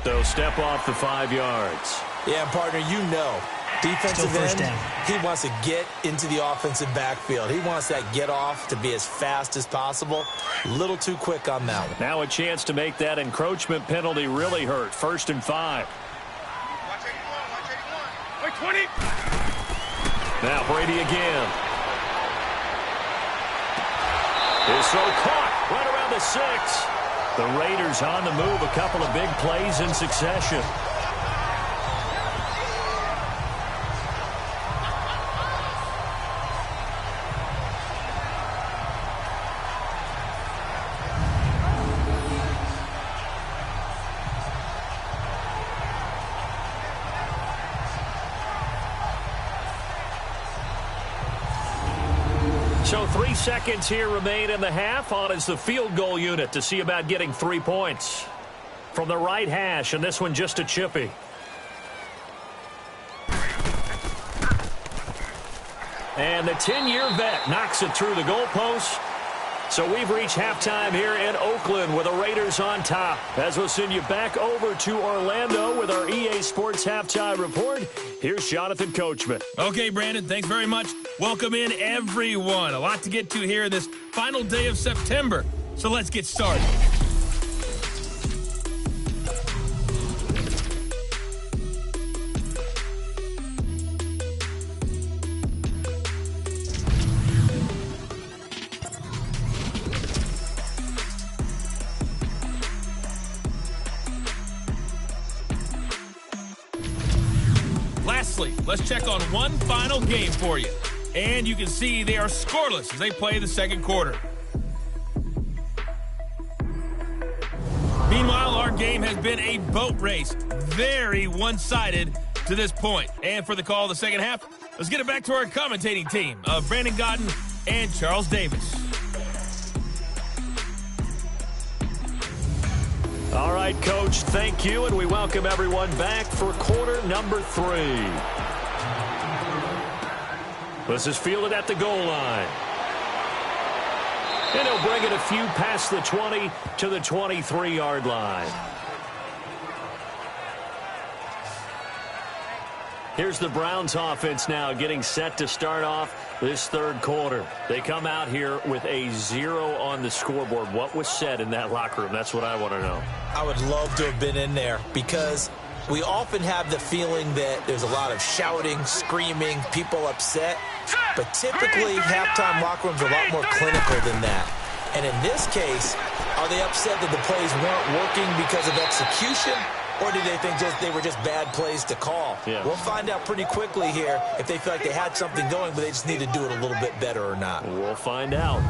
S4: So step off the 5 yards.
S5: Yeah, partner, you know. Defensive end, he wants to get into the offensive backfield. He wants that get off to be as fast as possible. A little too quick on that one.
S4: Now a chance to make that encroachment penalty really hurt. 1st and 5. Now Brady again. His throw caught right around the 6. The Raiders on the move. A couple of big plays in succession. 3 seconds here remain in the half. On is the field goal unit to see about getting 3 points. From the right hash, and this one just a chippy. And the 10-year vet knocks it through the goalpost. So we've reached halftime here in Oakland with the Raiders on top. As we'll send you back over to Orlando with our EA Sports Halftime Report, here's Jonathan Coachman.
S3: Okay, Brandon, thanks very much. Welcome in, everyone. A lot to get to here this final day of September. So let's get started. Lastly, let's check on one final game for you. And you can see they are scoreless as they play the second quarter. Meanwhile, our game has been a boat race. Very one-sided to this point. And for the call of the second half, let's get it back to our commentating team of Brandon Godden and Charles Davis.
S4: All right, Coach, thank you, and we welcome everyone back for quarter number 3. This is fielded at the goal line. And he'll bring it a few past the 20 to the 23-yard line. Here's the Browns offense now getting set to start off this third quarter. They come out here with a 0 on the scoreboard. What was said in that locker room? That's what I want to know.
S5: I would love to have been in there because we often have the feeling that there's a lot of shouting, screaming, people upset. But typically, halftime locker rooms are a lot more clinical than that. And in this case, are they upset that the plays weren't working because of execution? Or do they think they were just bad plays to call?
S4: Yeah.
S5: We'll find out pretty quickly here if they feel like they had something going, but they just need to do it a little bit better or not.
S4: We'll find out.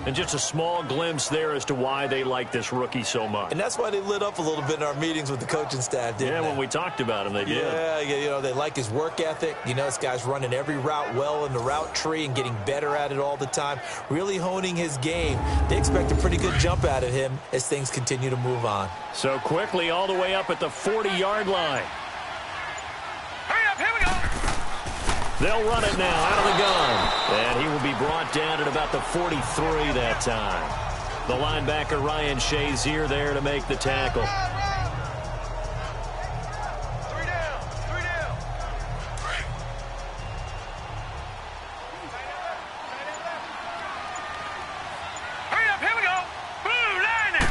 S4: And just a small glimpse there as to why they like this rookie so much.
S5: And that's why they lit up a little bit in our meetings with the coaching staff, didn't they?
S4: When we talked about him, they did.
S5: Yeah, you know, they like his work ethic. You know, this guy's running every route well in the route tree and getting better at it all the time, really honing his game. They expect a pretty good jump out of him as things continue to move on.
S4: So quickly all the way up at the 40-yard line.
S6: Hurry up, here we go.
S4: They'll run it now out of the gun. And he will be brought down at about the 43 that time. The linebacker, Ryan Shazier, there to make the tackle.
S6: 3 down, 3 down. Hurry up, here we go. Blue line it.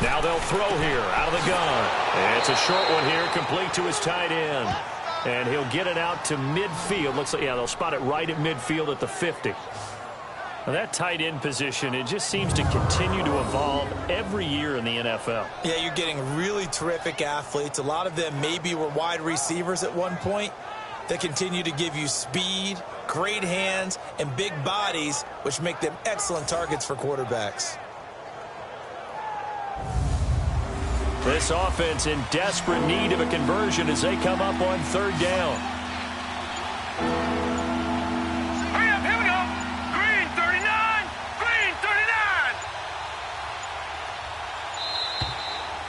S4: Now they'll throw here out of the gun. And it's a short one here, complete to his tight end. And he'll get it out to midfield. Looks like, yeah, they'll spot it right at midfield at the 50. Now that tight end position, it just seems to continue to evolve every year in the NFL.
S5: Yeah, you're getting really terrific athletes. A lot of them maybe were wide receivers at one point that continue to give you speed, great hands, and big bodies, which make them excellent targets for quarterbacks.
S4: This offense in desperate need of a conversion as they come up on third down.
S6: Hurry up, here we go. Green 39, green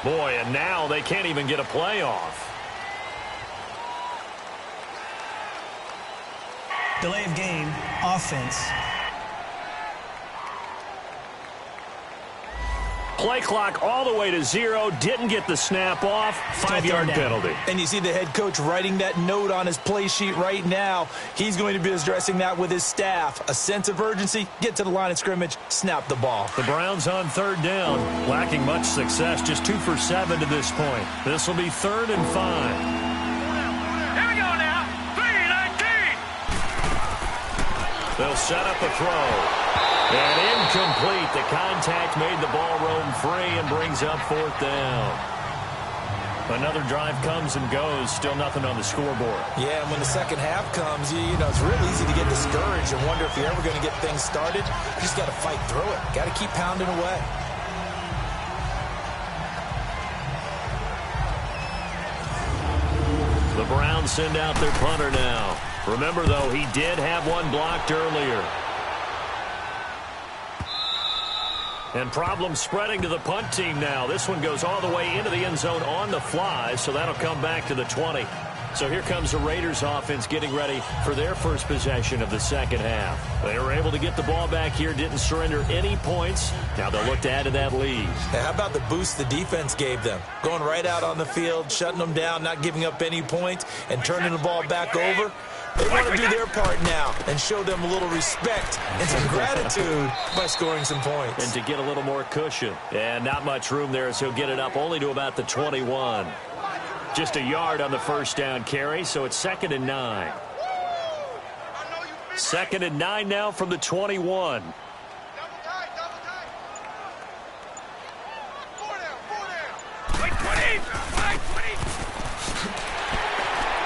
S6: 39.
S4: Boy, and now they can't even get a play off.
S7: Delay of game, offense.
S4: Play clock all the way to 0. Didn't get the snap off. 5-yard penalty.
S5: And you see the head coach writing that note on his play sheet right now. He's going to be addressing that with his staff. A sense of urgency, get to the line of scrimmage, snap the ball.
S4: The Browns on third down, lacking much success, just 2 for 7 to this point. This will be 3rd and 5.
S6: Here we go now. 3-19.
S4: They'll set up a throw. And incomplete. The contact made the ball roam free and brings up 4th down. Another drive comes and goes. Still nothing on the scoreboard.
S5: Yeah, and when the second half comes, you know, it's real easy to get discouraged and wonder if you're ever going to get things started. You just got to fight through it. Got to keep pounding away.
S4: The Browns send out their punter now. Remember, though, he did have one blocked earlier. And problems spreading to the punt team now. This one goes all the way into the end zone on the fly, so that'll come back to the 20. So here comes the Raiders offense getting ready for their first possession of the second half. They were able to get the ball back here, didn't surrender any points. Now they'll look to add to that lead.
S5: Hey, how about the boost the defense gave them? Going right out on the field, shutting them down, not giving up any points, and turning the ball back over. They want to do their part now and show them a little respect and some gratitude by scoring some points.
S4: And to get a little more cushion. And not much room there, so he'll get it up only to about the 21. Just a yard on the first down carry, so it's 2nd and 9. 2nd and 9 now from the 21.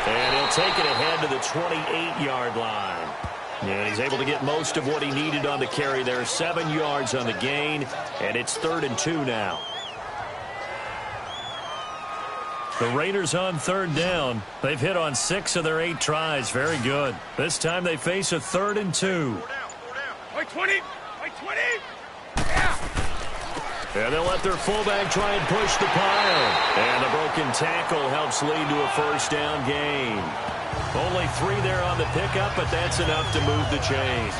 S4: And he'll take it ahead to the 28-yard line. And he's able to get most of what he needed on the carry there. 7 yards on the gain, and it's 3rd and 2 now. The Raiders on 3rd down. They've hit on 6 of their 8 tries. Very good. This time they face a 3rd and 2.
S6: Wait, 20. Wait, 20.
S4: And they'll let their fullback try and push the pile. And the broken tackle helps lead to a first down gain. Only 3 there on the pickup, but that's enough to move the chains.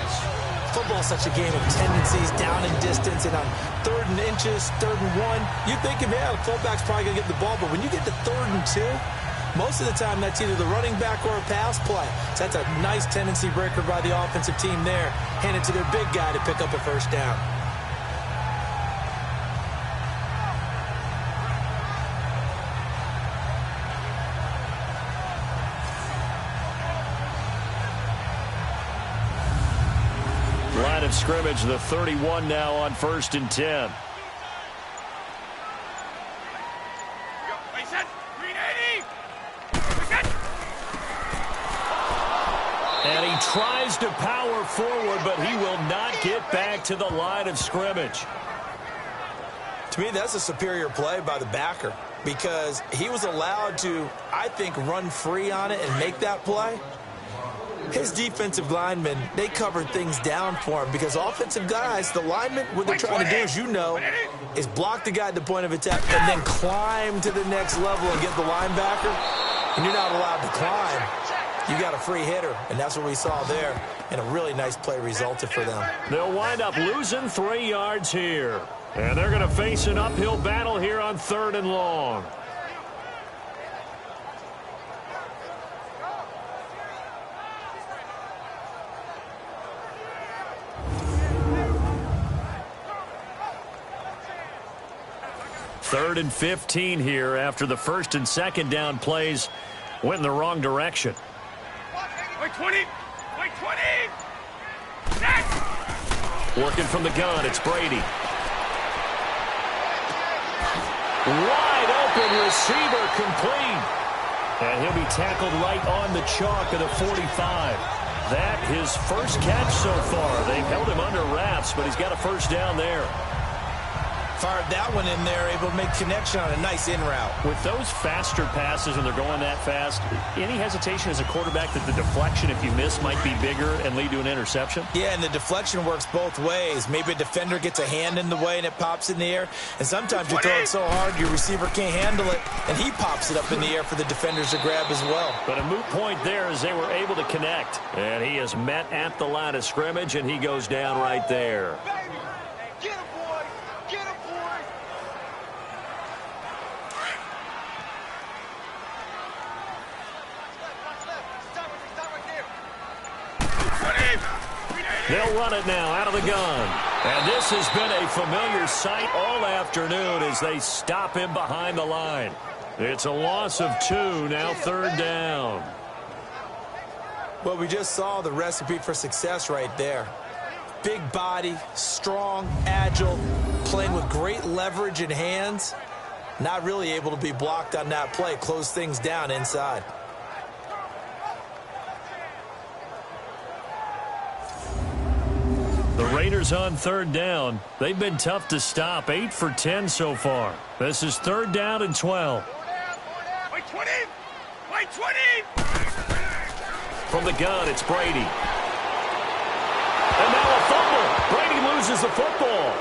S5: Football is such a game of tendencies, down and distance, and on 3rd and inches, 3rd and 1, you think, yeah, the fullback's probably going to get the ball, but when you get to 3rd and 2, most of the time that's either the running back or a pass play. So that's a nice tendency breaker by the offensive team there. Hand it to their big guy to pick up a first down.
S4: Line of scrimmage, the 31 now on 1st and 10. And he tries to power forward, but he will not get back to the line of scrimmage.
S5: To me, that's a superior play by the backer because he was allowed to, I think, run free on it and make that play. His defensive linemen, they covered things down for him because offensive guys, the linemen, what they're trying to do, as you know, is block the guy at the point of attack and then climb to the next level and get the linebacker. And you're not allowed to climb. You got a free hitter, and that's what we saw there. And a really nice play resulted for them.
S4: They'll wind up losing 3 yards here. And they're going to face an uphill battle here on 3rd and long. Third and 15 here after the 1st and 2nd down plays went in the wrong direction.
S6: Wait, 20. Wait, 20.
S4: Working from the gun, it's Brady. Wide open receiver complete. And he'll be tackled right on the chalk of the 45. That his first catch so far. They've held him under wraps, but he's got a first down there.
S5: Fired that one in there, able to make connection on a nice in route.
S4: With those faster passes and they're going that fast, any hesitation as a quarterback that the deflection, if you miss, might be bigger and lead to an interception?
S5: Yeah, and the deflection works both ways. Maybe a defender gets a hand in the way and it pops in the air. And sometimes you throw it so hard your receiver can't handle it, and he pops it up in the air for the defenders to grab as well.
S4: But a moot point there as they were able to connect. And he is met at the line of scrimmage, and he goes down right there. They'll run it now out of the gun. And this has been a familiar sight all afternoon as they stop him behind the line. It's a loss of 2, now 3rd down.
S5: Well, we just saw the recipe for success right there. Big body, strong, agile, playing with great leverage in hands. Not really able to be blocked on that play. Close things down inside.
S4: The Raiders on 3rd down. They've been tough to stop. 8 for 10 so far. This is 3rd down and 12.
S6: Wait, 20. Wait, 20.
S4: From the gun, it's Brady. And now a fumble. Brady loses the football.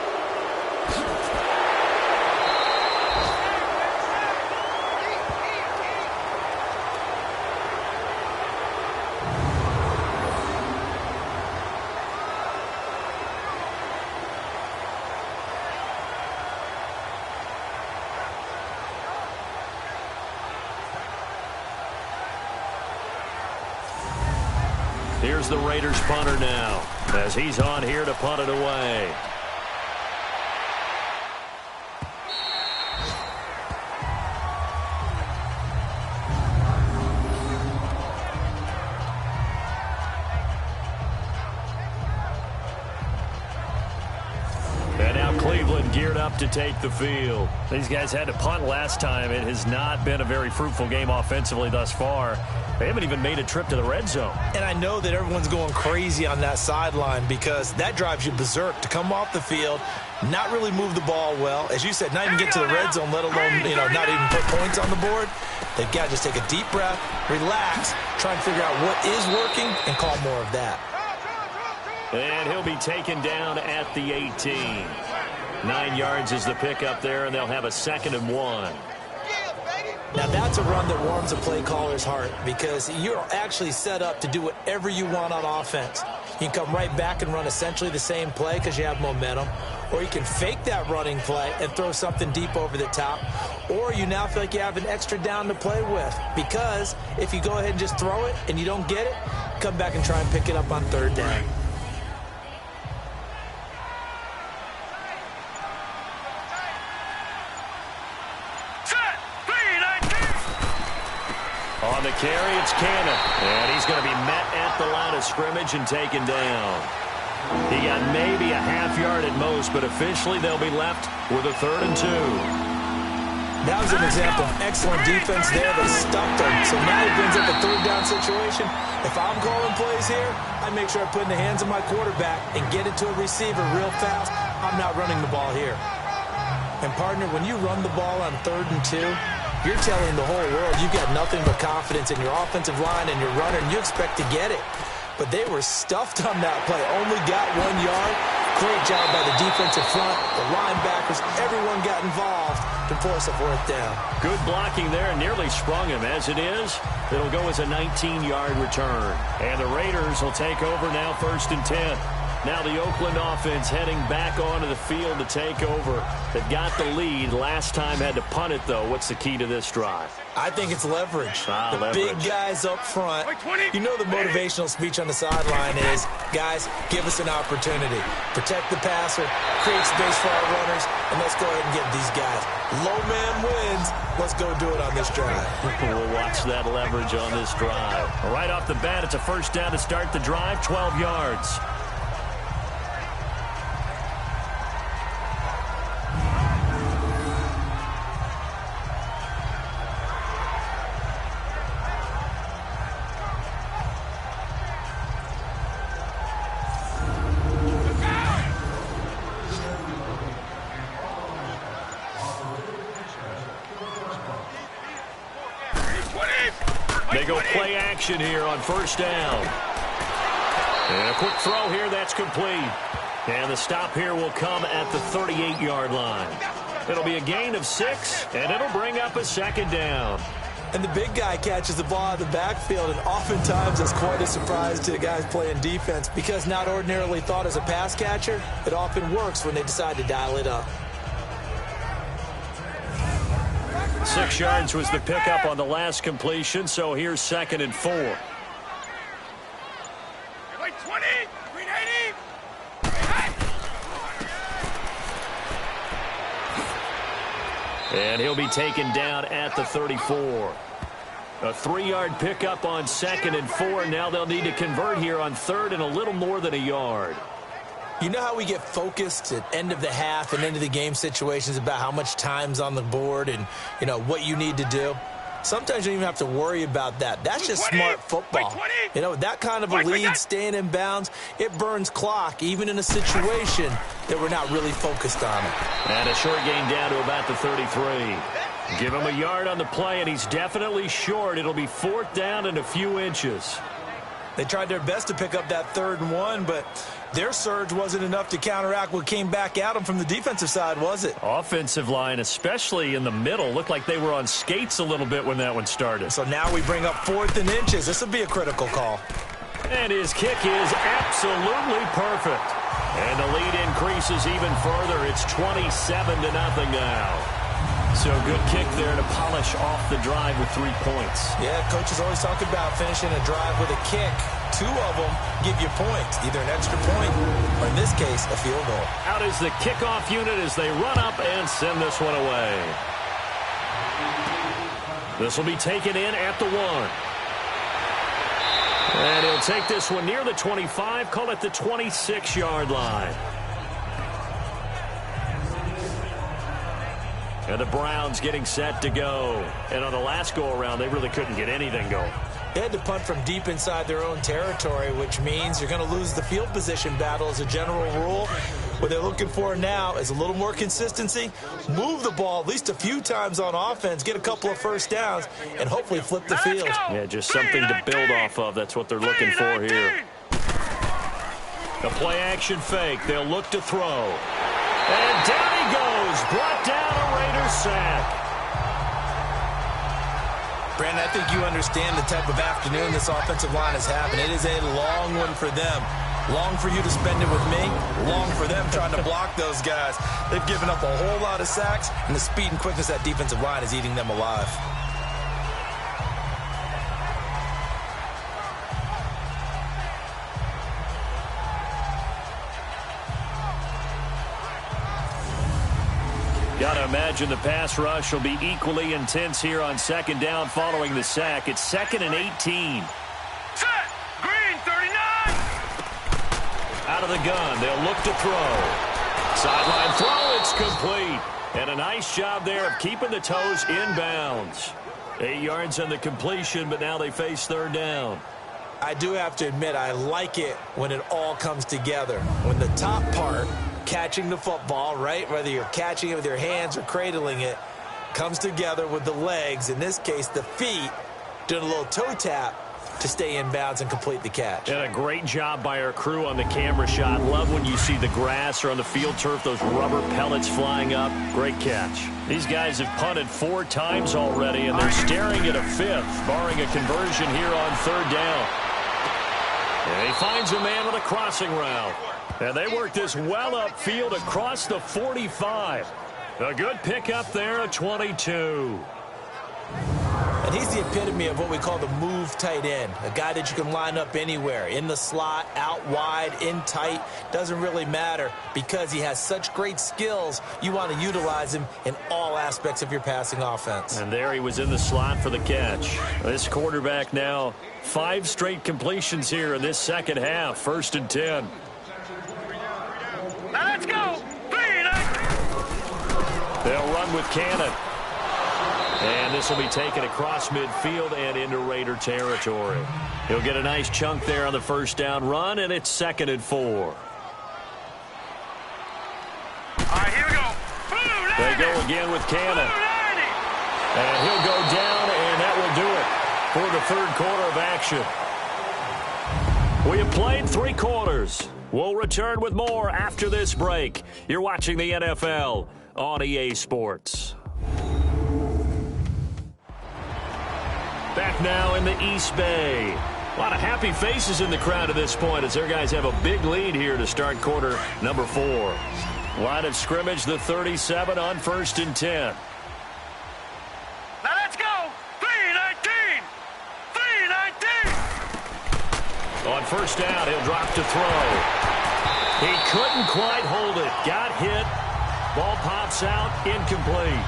S4: Here's the Raiders punter now, as he's on here to punt it away. And now Cleveland geared up to take the field. These guys had to punt last time. It has not been a very fruitful game offensively thus far. They haven't even made a trip to the red zone.
S5: And I know that everyone's going crazy on that sideline because that drives you berserk to come off the field, not really move the ball well. As you said, not even get to the red zone, let alone, not even put points on the board. They've got to just take a deep breath, relax, try and figure out what is working, and call more of that.
S4: And he'll be taken down at the 18. 9 yards is the pickup there, and they'll have a 2nd and 1.
S5: Now, that's a run that warms a play caller's heart because you're actually set up to do whatever you want on offense. You can come right back and run essentially the same play because you have momentum, or you can fake that running play and throw something deep over the top, or you now feel like you have an extra down to play with because if you go ahead and just throw it and you don't get it, come back and try and pick it up on 3rd down.
S4: On the carry, it's Cannon. And he's going to be met at the line of scrimmage and taken down. He got maybe a half yard at most, but officially they'll be left with a 3rd and 2.
S5: That was an example of excellent defense there. They stuffed him. So now he brings up a 3rd down situation. If I'm calling plays here, I make sure I put in the hands of my quarterback and get it to a receiver real fast. I'm not running the ball here. And, partner, when you run the ball on 3rd and 2, you're telling the whole world you've got nothing but confidence in your offensive line and your runner, and you expect to get it. But they were stuffed on that play. Only got 1 yard. Great job by the defensive front, the linebackers. Everyone got involved to force a 4th down.
S4: Good blocking there, nearly sprung him. As it is, it'll go as a 19-yard return. And the Raiders will take over now 1st and 10. Now the Oakland offense heading back onto the field to take over. They've got the lead. Last time had to punt it, though. What's the key to this drive?
S5: I think it's leverage. The
S4: leverage.
S5: Big guys up front. You know the motivational speech on the sideline is, guys, give us an opportunity. Protect the passer, create space for our runners, and let's go ahead and get these guys. Low man wins. Let's go do it on this drive.
S4: We'll watch that leverage on this drive. Right off the bat, it's a 1st down to start the drive, 12 yards. They go play action here on 1st down. And a quick throw here, that's complete. And the stop here will come at the 38-yard line. It'll be a gain of 6, and it'll bring up a 2nd down.
S5: And the big guy catches the ball out of the backfield, and oftentimes it's quite a surprise to the guys playing defense because not ordinarily thought as a pass catcher, it often works when they decide to dial it up.
S4: 6 yards was the pickup on the last completion, so here's 2nd and 4. And he'll be taken down at the 34. A 3-yard pickup on 2nd and 4. Now they'll need to convert here on 3rd and a little more than a yard.
S5: You know how we get focused at end of the half and end of the game situations about how much time's on the board and, what you need to do? Sometimes you don't even have to worry about that. That's just smart football. That kind of a lead, staying in bounds, it burns clock, even in a situation that we're not really focused on it.
S4: And a short gain down to about the 33. Give him a yard on the play, and he's definitely short. It'll be 4th down and a few inches.
S5: They tried their best to pick up that 3rd and 1, but their surge wasn't enough to counteract what came back at them from the defensive side, was it?
S4: Offensive line, especially in the middle, looked like they were on skates a little bit when that one started.
S5: So now we bring up 4th and inches. This will be a critical call.
S4: And his kick is absolutely perfect. And the lead increases even further. It's 27-0 now. So good kick there to polish off the drive with 3 points.
S5: Yeah, coaches always talk about finishing a drive with a kick. 2 of them give you points, either an extra point or, in this case, a field goal.
S4: Out is the kickoff unit as they run up and send this one away. This will be taken in at the 1. And he'll take this one near the 25, call it the 26-yard line. And the Browns getting set to go. And on the last go-around, they really couldn't get anything going.
S5: They had to punt from deep inside their own territory, which means you're going to lose the field position battle as a general rule. What they're looking for now is a little more consistency, move the ball at least a few times on offense, get a couple of first downs, and hopefully flip the field.
S4: Yeah, just something to build off of. That's what they're looking for here. The play-action fake. They'll look to throw. And down he goes. Brought down a Raiders sack.
S5: Brandon, I think you understand the type of afternoon this offensive line is having. It is a long one for them. Long for you to spend it with me. Long for them trying to block those guys. They've given up a whole lot of sacks, and the speed and quickness of that defensive line is eating them alive.
S4: Got to imagine the pass rush will be equally intense here on 2nd down following the sack. It's 2nd and 18.
S6: Set. Green 39.
S4: Out of the gun. They'll look to throw. Sideline throw. It's complete. And a nice job there of keeping the toes in bounds. 8 yards on the completion, but now they face 3rd down.
S5: I do have to admit, I like it when it all comes together. When the top part, catching the football, right, whether you're catching it with your hands or cradling it, comes together with the legs, in this case the feet, doing a little toe tap to stay in bounds and complete the catch.
S4: And a great job by our crew on the camera shot. Love when you see the grass or on the field turf, those rubber pellets flying up. Great catch. These guys have punted 4 times already, and they're staring at a 5th, barring a conversion here on 3rd down. And he finds a man with a crossing route. And they work this well upfield across the 45. A good pickup there at 22.
S5: And he's the epitome of what we call the move tight end. A guy that you can line up anywhere. In the slot, out wide, in tight. Doesn't really matter because he has such great skills. You want to utilize him in all aspects of your passing offense.
S4: And there he was in the slot for the catch. This quarterback now 5 straight completions here in this 2nd half. 1st and 10.
S6: Now let's go.
S4: They'll run with Cannon. And this will be taken across midfield and into Raider territory. He'll get a nice chunk there on the 1st down run, and it's 2nd and 4.
S6: All right, here we go.
S4: They go again with Cannon. And he'll go down, and that will do it for the 3rd quarter of action. We have played 3 quarters. We'll return with more after this break. You're watching the NFL on EA Sports. Back now in the East Bay. A lot of happy faces in the crowd at this point as their guys have a big lead here to start quarter number 4. Line of scrimmage, the 37 on 1st and 10.
S6: Now let's go. 3-19. 3-19.
S4: On 1st down, he'll drop to throw. He couldn't quite hold it. Got hit. Ball pops out. Incomplete.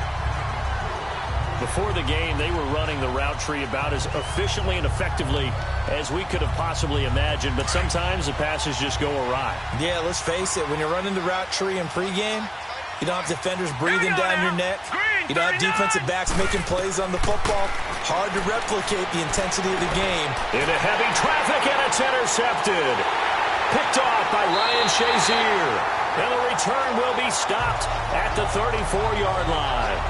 S4: Before the game, they were running the route tree about as efficiently and effectively as we could have possibly imagined, but sometimes the passes just go awry.
S5: Yeah, let's face it. When you're running the route tree in pregame, you don't have defenders breathing down your neck. You don't have defensive backs making plays on the football. Hard to replicate the intensity of the game.
S4: Into heavy traffic, and it's intercepted. Picked off by Ryan Shazier. And the return will be stopped at the 34-yard line.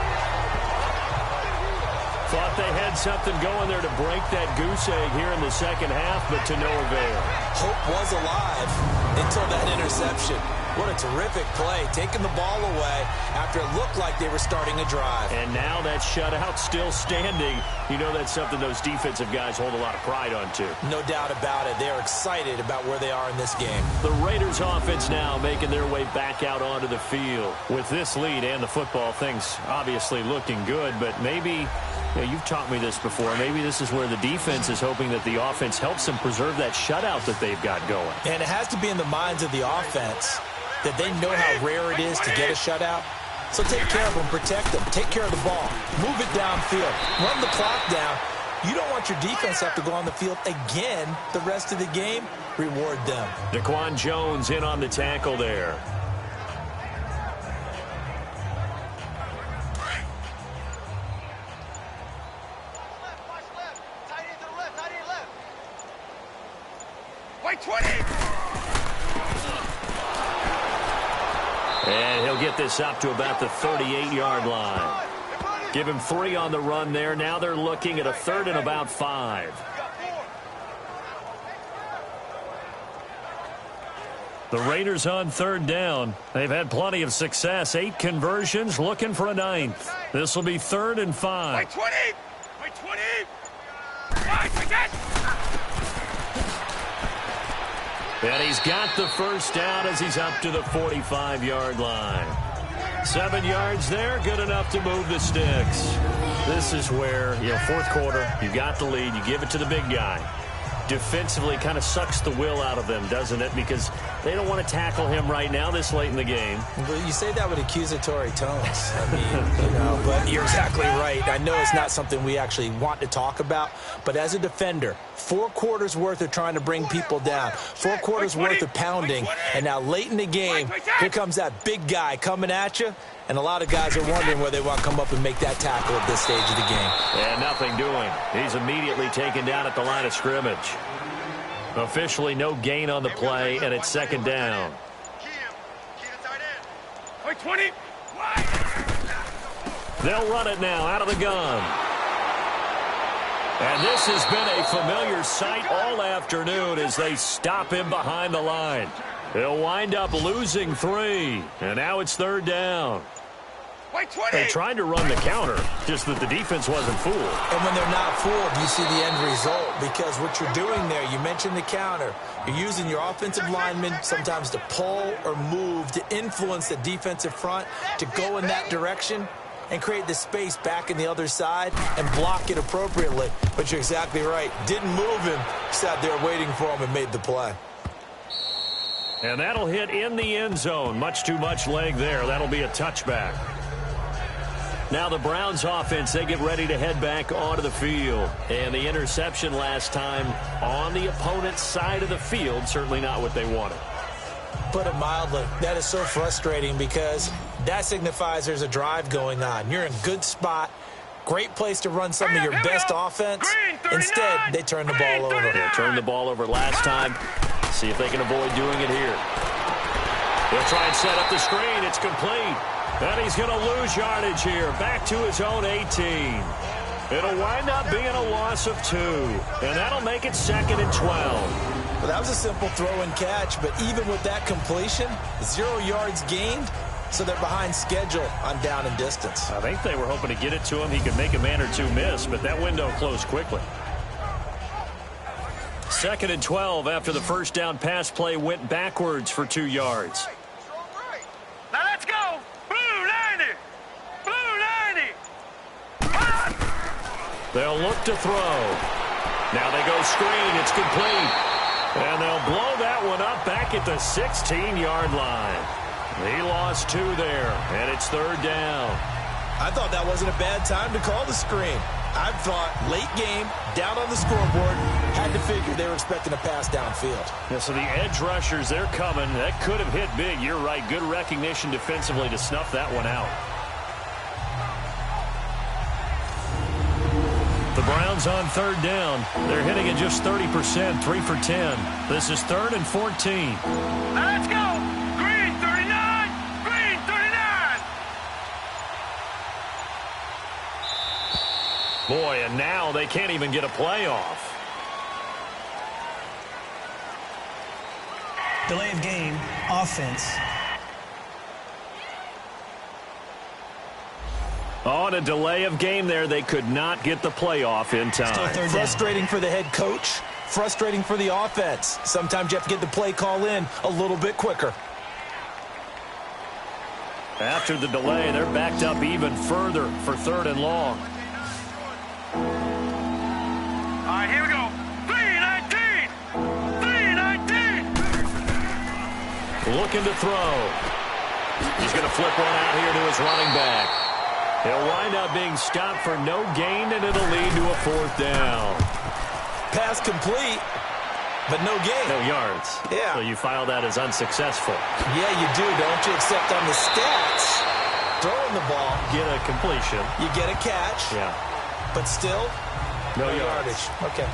S4: Thought they had something going there to break that goose egg here in the second half, but to no avail.
S5: Hope was alive until that interception. What a terrific play, taking the ball away after it looked like they were starting a drive.
S4: And now that shutout still standing. You know that's something those defensive guys hold a lot of pride on, too.
S5: No doubt about it. They're excited about where they are in this game.
S4: The Raiders offense now making their way back out onto the field. With this lead and the football, things obviously looking good, but maybe, you've taught me this before, maybe this is where the defense is hoping that the offense helps them preserve that shutout that they've got going.
S5: And it has to be in the minds of the offense that they know how rare it is to get a shutout. So take care of them, protect them, take care of the ball, move it downfield, run the clock down. You don't want your defense to have to go on the field again the rest of the game. Reward them.
S4: Daquan Jones in on the tackle there.
S6: Wait, 20!
S4: And he'll get this up to about the 38-yard line. Give him 3 on the run there. Now they're looking at a 3rd and about 5. The Raiders on 3rd down. They've had plenty of success. 8 conversions, looking for a 9th. This will be 3rd and 5.
S6: Wait, 20! Wait, 20! Wait, again!
S4: And he's got the first down as he's up to the 45-yard line. 7 yards there, good enough to move the sticks. This is where, fourth quarter, you got the lead, you give it to the big guy. Defensively kind of sucks the will out of them, doesn't it? Because they don't want to tackle him right now this late in the game.
S5: Well, you say that with accusatory tones. I mean, but you're exactly right. I know it's not something we actually want to talk about, but as a defender, 4 quarters worth of trying to bring people down, 4 quarters worth of pounding, and now late in the game, here comes that big guy coming at you, and a lot of guys are wondering where they want to come up and make that tackle at this stage of the game.
S4: And nothing doing. He's immediately taken down at the line of scrimmage. Officially no gain on the play, and it's 2nd down.
S6: Wait, 20!
S4: They'll run it now out of the gun. And this has been a familiar sight all afternoon as they stop him behind the line. They'll wind up losing 3, and now it's 3rd down.
S6: Wait, 20!
S4: They tried to run the counter, just that the defense wasn't fooled.
S5: And when they're not fooled, you see the end result, because what you're doing there, you mentioned the counter. You're using your offensive linemen sometimes to pull or move to influence the defensive front to go in that direction and create the space back in the other side and block it appropriately. But you're exactly right. Didn't move him, sat there waiting for him and made the play.
S4: And that'll hit in the end zone. Much too much leg there. That'll be a touchback. Now the Browns offense, they get ready to head back onto the field. And the interception last time on the opponent's side of the field, certainly not what they wanted.
S5: Put it mildly, that is so frustrating because that signifies there's a drive going on. You're in a good spot, great place to run some of your best offense. Instead, they turn the ball over.
S4: They turned the ball over last time. See if they can avoid doing it here. They'll try and set up the screen. It's complete. And he's going to lose yardage here. Back to his own 18. It'll wind up being a loss of 2. And that'll make it 2nd and 12.
S5: Well, that was a simple throw and catch, but even with that completion, 0 yards gained, so they're behind schedule on down and distance.
S4: I think they were hoping to get it to him. He could make a man or 2 miss, but that window closed quickly. 2nd and 12 after the first down pass play went backwards for 2 yards.
S6: Now let's go! Blue 90! Blue 90!
S4: They'll look to throw. Now they go screen. It's complete. And they'll blow that one up back at the 16-yard line. He lost 2 there, and it's 3rd down.
S5: I thought that wasn't a bad time to call the screen. I thought late game, down on the scoreboard, had to figure they were expecting a pass downfield.
S4: Yeah, so the edge rushers, they're coming. That could have hit big. You're right. Good recognition defensively to snuff that one out. The Browns on 3rd down. They're hitting at just 30%, 3 for 10. This is 3rd and 14.
S6: Now let's go! Green 39! Green 39!
S4: Boy, and now they can't even get a playoff.
S7: Delay of game, offense.
S4: On a delay of game there, they could not get the playoff in time.
S5: Frustrating for the head coach, frustrating for the offense. Sometimes you have to get the play call in a little bit quicker.
S4: After the delay, they're backed up even further for 3rd and long.
S6: All right, here we go. 3-19. 3-19.
S4: Looking to throw. He's going to flip one out here to his running back. He'll wind up being stopped for no gain, and it'll lead to a 4th down.
S5: Pass complete, but no gain.
S4: No yards.
S5: Yeah.
S4: So you file that as unsuccessful.
S5: Yeah, you do, don't you? Except on the stats, throwing the ball.
S4: Get a completion.
S5: You get a catch.
S4: Yeah.
S5: But still,
S4: no yardage.
S5: Okay.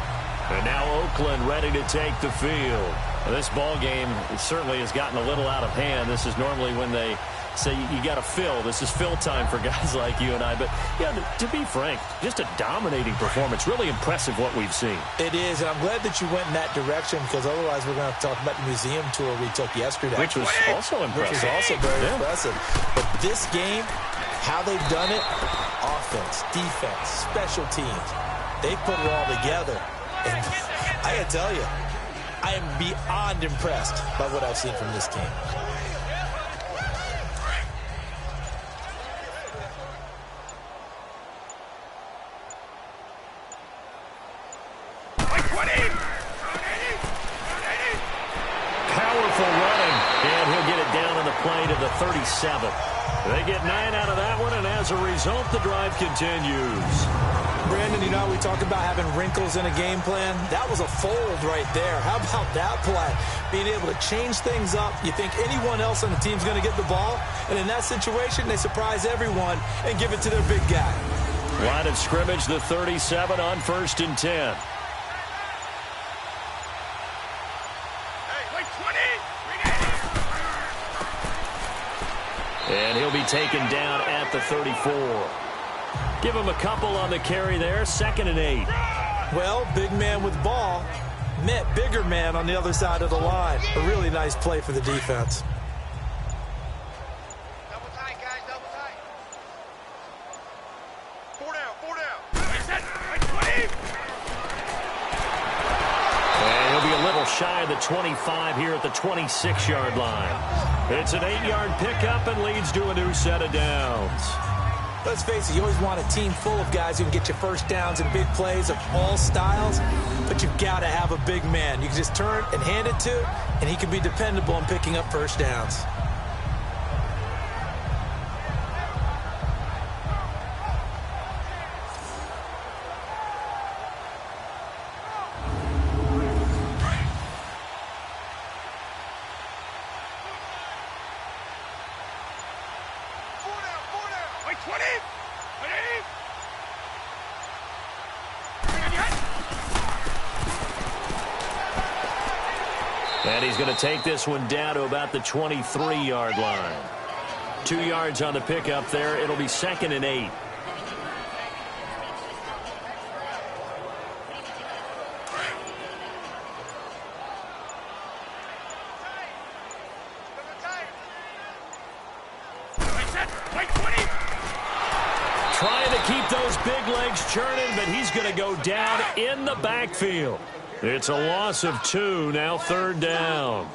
S4: And now Oakland ready to take the field. This ball game certainly has gotten a little out of hand. This is normally when they say you got to fill. This is fill time for guys like you and I. But, yeah, to be frank, just a dominating performance. Really impressive what we've seen.
S5: It is, and I'm glad that you went in that direction because otherwise we're going to have to talk about the museum tour we took yesterday.
S4: Which was also impressive.
S5: Which was also very impressive. But this game, how they've done it, offense, defense, special teams, they put it all together. And I got to tell you, I am beyond impressed by what I've seen from this team.
S4: Powerful running, and he'll get it down on the play to the 37. They get 9 out of that one, and as a result, the drive continues.
S5: Brandon, you know how we talk about having wrinkles in a game plan? That was a fold right there. How about that play? Being able to change things up. You think anyone else on the team's going to get the ball, and in that situation, they surprise everyone and give it to their big guy.
S4: Line of scrimmage, the 37 on 1st and 10. And he'll be taken down at the 34. Give him a couple on the carry there. 2nd and 8.
S5: Well, big man with ball met bigger man on the other side of the line. A really nice play for the defense.
S6: Double tight, guys, double tight. 4 down, 4 down.
S4: And he'll be a little shy of the 25 here at the 26-yard line. It's an 8-yard pickup and leads to a new set of downs.
S5: Let's face it, you always want a team full of guys who can get you first downs and big plays of all styles, but you've got to have a big man. You can just turn and hand it to, and he can be dependable in picking up first downs.
S4: And he's going to take this one down to about the 23-yard line. 2 yards on the pickup there. It'll be 2nd and 8. Trying to keep those big legs churning, but he's going to go down in the backfield. It's a loss of 2, now 3rd down.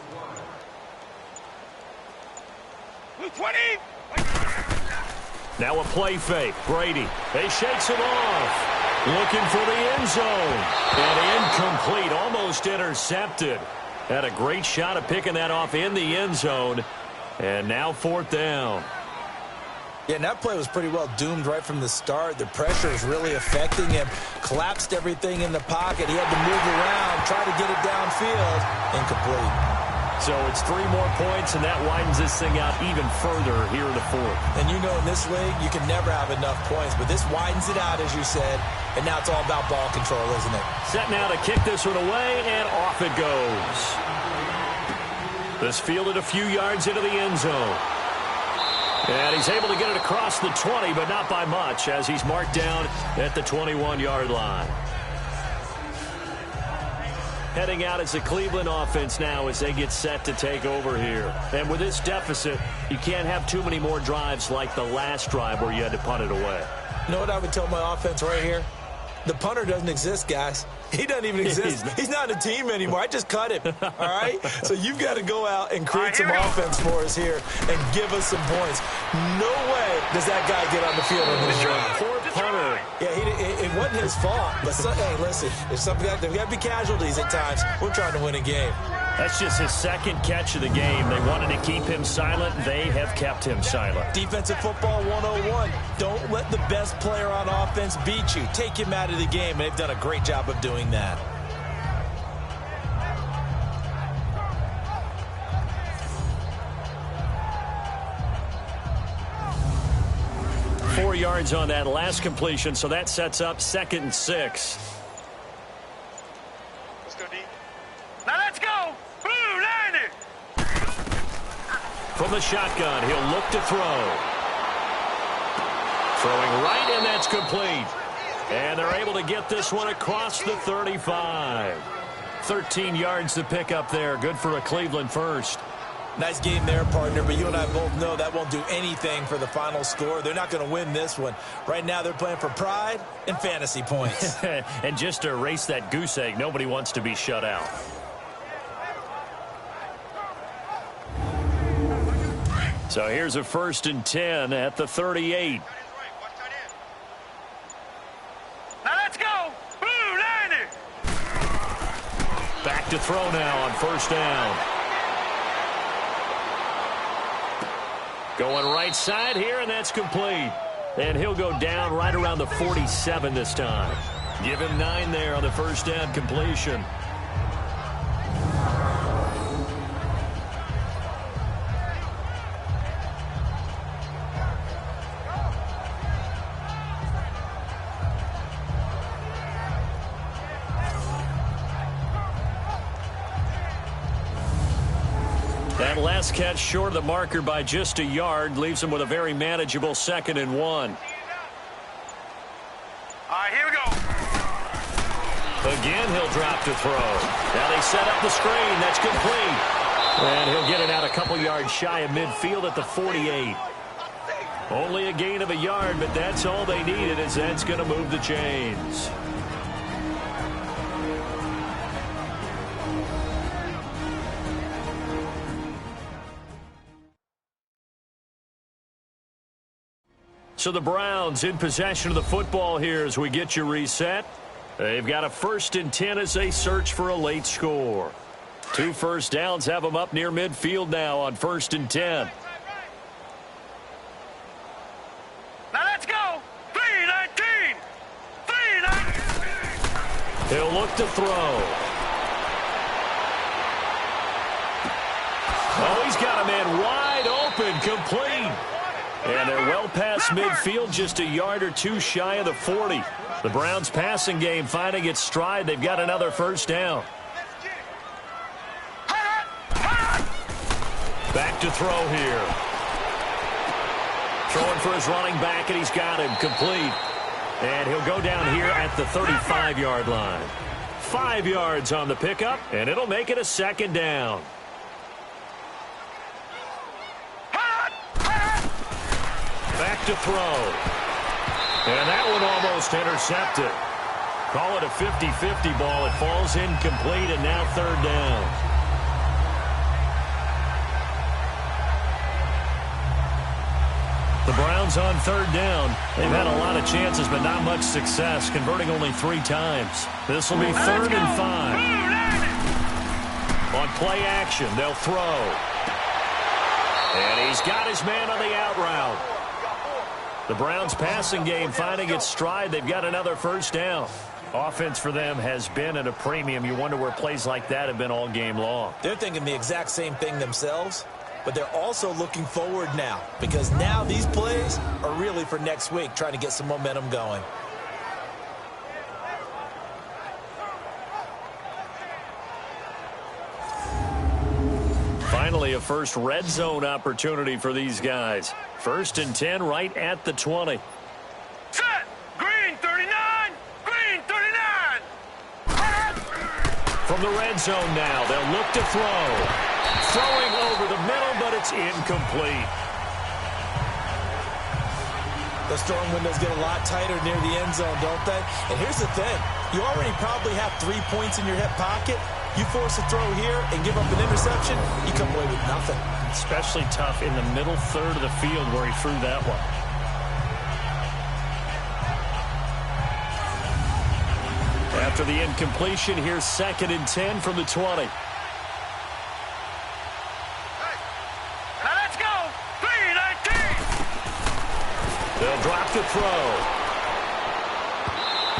S6: 20.
S4: Now a play fake. Brady. He shakes it off. Looking for the end zone. And incomplete. Almost intercepted. Had a great shot of picking that off in the end zone. And now 4th down.
S5: Yeah, and that play was pretty well doomed right from the start. The pressure was really affecting him. Collapsed everything in the pocket. He had to move around, try to get it downfield. Incomplete.
S4: So it's 3 more points, and that widens this thing out even further here in the 4th.
S5: And you know in this league, you can never have enough points. But this widens it out, as you said. And now it's all about ball control, isn't it?
S4: Set now to kick this one away, and off it goes. This fielded a few yards into the end zone. And he's able to get it across the 20, but not by much, as he's marked down at the 21-yard line. Heading out as the Cleveland offense now as they get set to take over here. And with this deficit, you can't have too many more drives like the last drive where you had to punt it away.
S5: You know what I would tell my offense right here? The punter doesn't exist, guys. He doesn't even exist. He's not a team anymore. I just cut him, all right? So you've got to go out and create some offense for us here and give us some points. No way does that guy get on the field on this drive.
S4: Poor punter.
S5: Yeah, it wasn't his fault. But, hey, listen, there's got to be casualties at times. We're trying to win a game.
S4: That's just his second catch of the game. They wanted to keep him silent. They have kept him silent.
S5: Defensive football 101. Don't let the best player on offense beat you. Take him out of the game. They've done a great job of doing that.
S4: Four yards on that last completion, so that sets up 2nd and 6.
S6: Let's go deep. Now let's go. Blue 90.
S4: From the shotgun, he'll look to throw. Throwing right, and that's complete. And they're able to get this one across the 35. 13 yards to pick up there. Good for a Cleveland first.
S5: Nice game there, partner, but you and I both know that won't do anything for the final score. They're not going to win this one. Right now they're playing for pride and fantasy points.
S4: And just to erase that goose egg, nobody wants to be shut out. So here's a 1st and 10 at the 38.
S6: Now let's go. Blue 90.
S4: Back to throw now on 1st down. Going right side here, and that's complete. And he'll go down right around the 47 this time. Give him 9 there on the 1st down completion. That last catch short of the marker by just a yard leaves him with a very manageable 2nd and 1.
S6: All right, here we go.
S4: Again, he'll drop to throw. Now they set up the screen. That's complete. And he'll get it out a couple yards shy of midfield at the 48. Only a gain of a yard, but that's all they needed, as that's going to move the chains. So the Browns in possession of the football here as we get you reset. They've got a 1st and 10 as they search for a late score. 2 first downs have them up near midfield now on 1st and 10.
S6: Now let's go. 319. 319.
S4: He'll look to throw. Oh, he's got a man wide open, complete. And they're well past midfield, just a yard or 2 shy of the 40. The Browns passing game finding its stride. They've got another 1st down. Back to throw here. Throwing for his running back, and he's got him complete. And he'll go down here at the 35-yard line. 5 yards on the pickup, and it'll make it a 2nd down. Back to throw. And that one almost intercepted. Call it a 50-50 ball. It falls incomplete, and now 3rd down. The Browns on 3rd down. They've had a lot of chances, but not much success, converting only 3 times. This will be 3rd and 5. On play action, they'll throw. And he's got his man on the out route. The Browns passing game finding its stride. They've got another 1st down. Offense for them has been at a premium. You wonder where plays like that have been all game long.
S5: They're thinking the exact same thing themselves, but they're also looking forward now, because now these plays are really for next week, trying to get some momentum going.
S4: Finally, a first red zone opportunity for these guys. 1st and 10 right at the 20.
S6: Set. Green 39. Green 39.
S4: From the red zone now, they'll look to throw. Throwing over the middle, but it's incomplete.
S5: Those throwing windows get a lot tighter near the end zone, don't they? And here's the thing. You already probably have 3 points in your hip pocket. You force a throw here and give up an interception, you come away with nothing.
S4: Especially tough in the middle third of the field where he threw that one. After the incompletion, here's 2nd and 10 from the 20.
S6: Now let's go. 3-19.
S4: They'll drop the throw.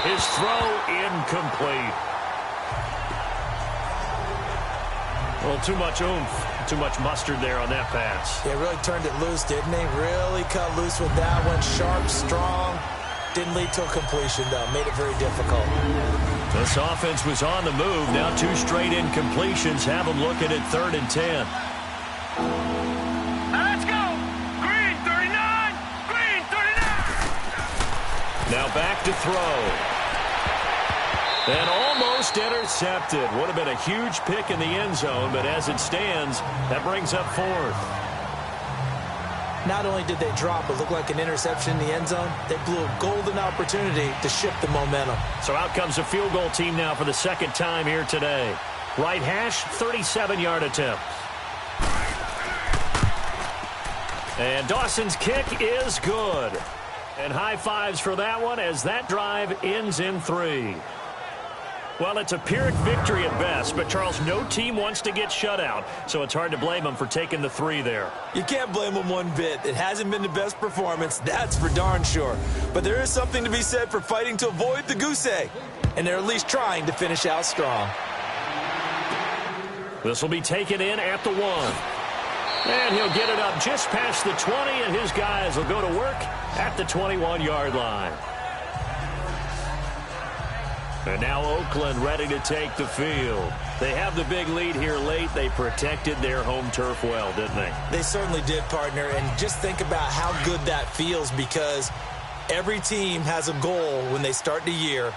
S4: His throw incomplete. Well, too much oomph, too much mustard there on that pass.
S5: They really turned it loose, didn't they? Really cut loose with that one. Sharp, strong. Didn't lead to a completion, though. Made it very difficult.
S4: This offense was on the move. Now 2 straight incompletions have them looking at 3rd and 10.
S6: Now let's go. Green 39. Green 39.
S4: Now back to throw. And almost intercepted. Would have been a huge pick in the end zone, but as it stands, that brings up 4th.
S5: Not only did they drop what looked like an interception in the end zone, they blew a golden opportunity to shift the momentum.
S4: So out comes a field goal team now for the 2nd time here today. Right hash, 37-yard attempt. And Dawson's kick is good. And high fives for that one as that drive ends in 3. Well, it's a Pyrrhic victory at best, but, Charles, no team wants to get shut out, so it's hard to blame them for taking the 3 there.
S5: You can't blame them one bit. It hasn't been the best performance, that's for darn sure. But there is something to be said for fighting to avoid the goose egg, and they're at least trying to finish out strong.
S4: This will be taken in at the 1. And he'll get it up just past the 20, and his guys will go to work at the 21-yard line. And now Oakland ready to take the field. They have the big lead here late. They protected their home turf well, didn't they? They certainly did, partner. And just think about how good that feels, because every team has a goal when they start the year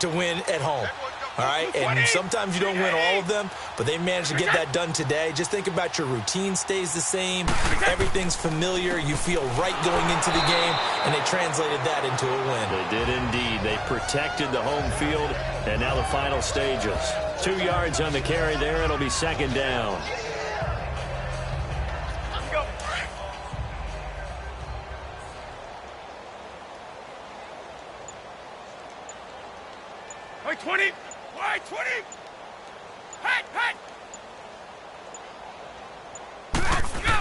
S4: to win at home. All right? And sometimes you don't win all of them, but they managed to get that done today. Just think about your routine stays the same. Everything's familiar. You feel right going into the game, and they translated that into a win. They did indeed. They protected the home field, and now the final stages. 2 yards on the carry there. It'll be 2nd down.
S6: Let's go. Wait, 20. Wait, 20. Hey, hey. Let's go.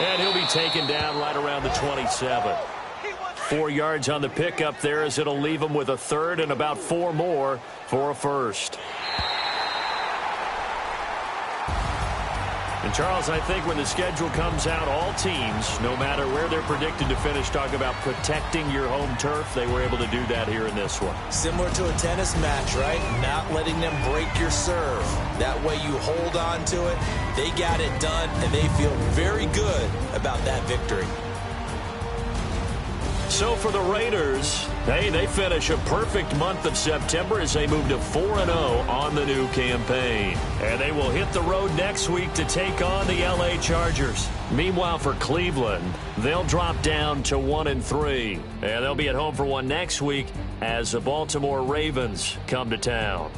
S4: And he'll be taken down right around the 27. 4 yards on the pickup there, as it'll leave him with a 3rd and about 4 more for a 1st. And, Charles, I think when the schedule comes out, all teams, no matter where they're predicted to finish, talk about protecting your home turf. They were able to do that here in this one. Similar to a tennis match, right? Not letting them break your serve. That way you hold on to it. They got it done, and they feel very good about that victory. So for the Raiders, hey, they finish a perfect month of September as they move to 4-0 on the new campaign. And they will hit the road next week to take on the LA Chargers. Meanwhile, for Cleveland, they'll drop down to 1-3. And they'll be at home for one next week as the Baltimore Ravens come to town.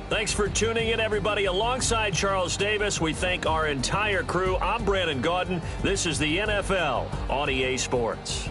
S4: Thanks for tuning in, everybody. Alongside Charles Davis, we thank our entire crew. I'm Brandon Gaudin. This is the NFL on EA Sports.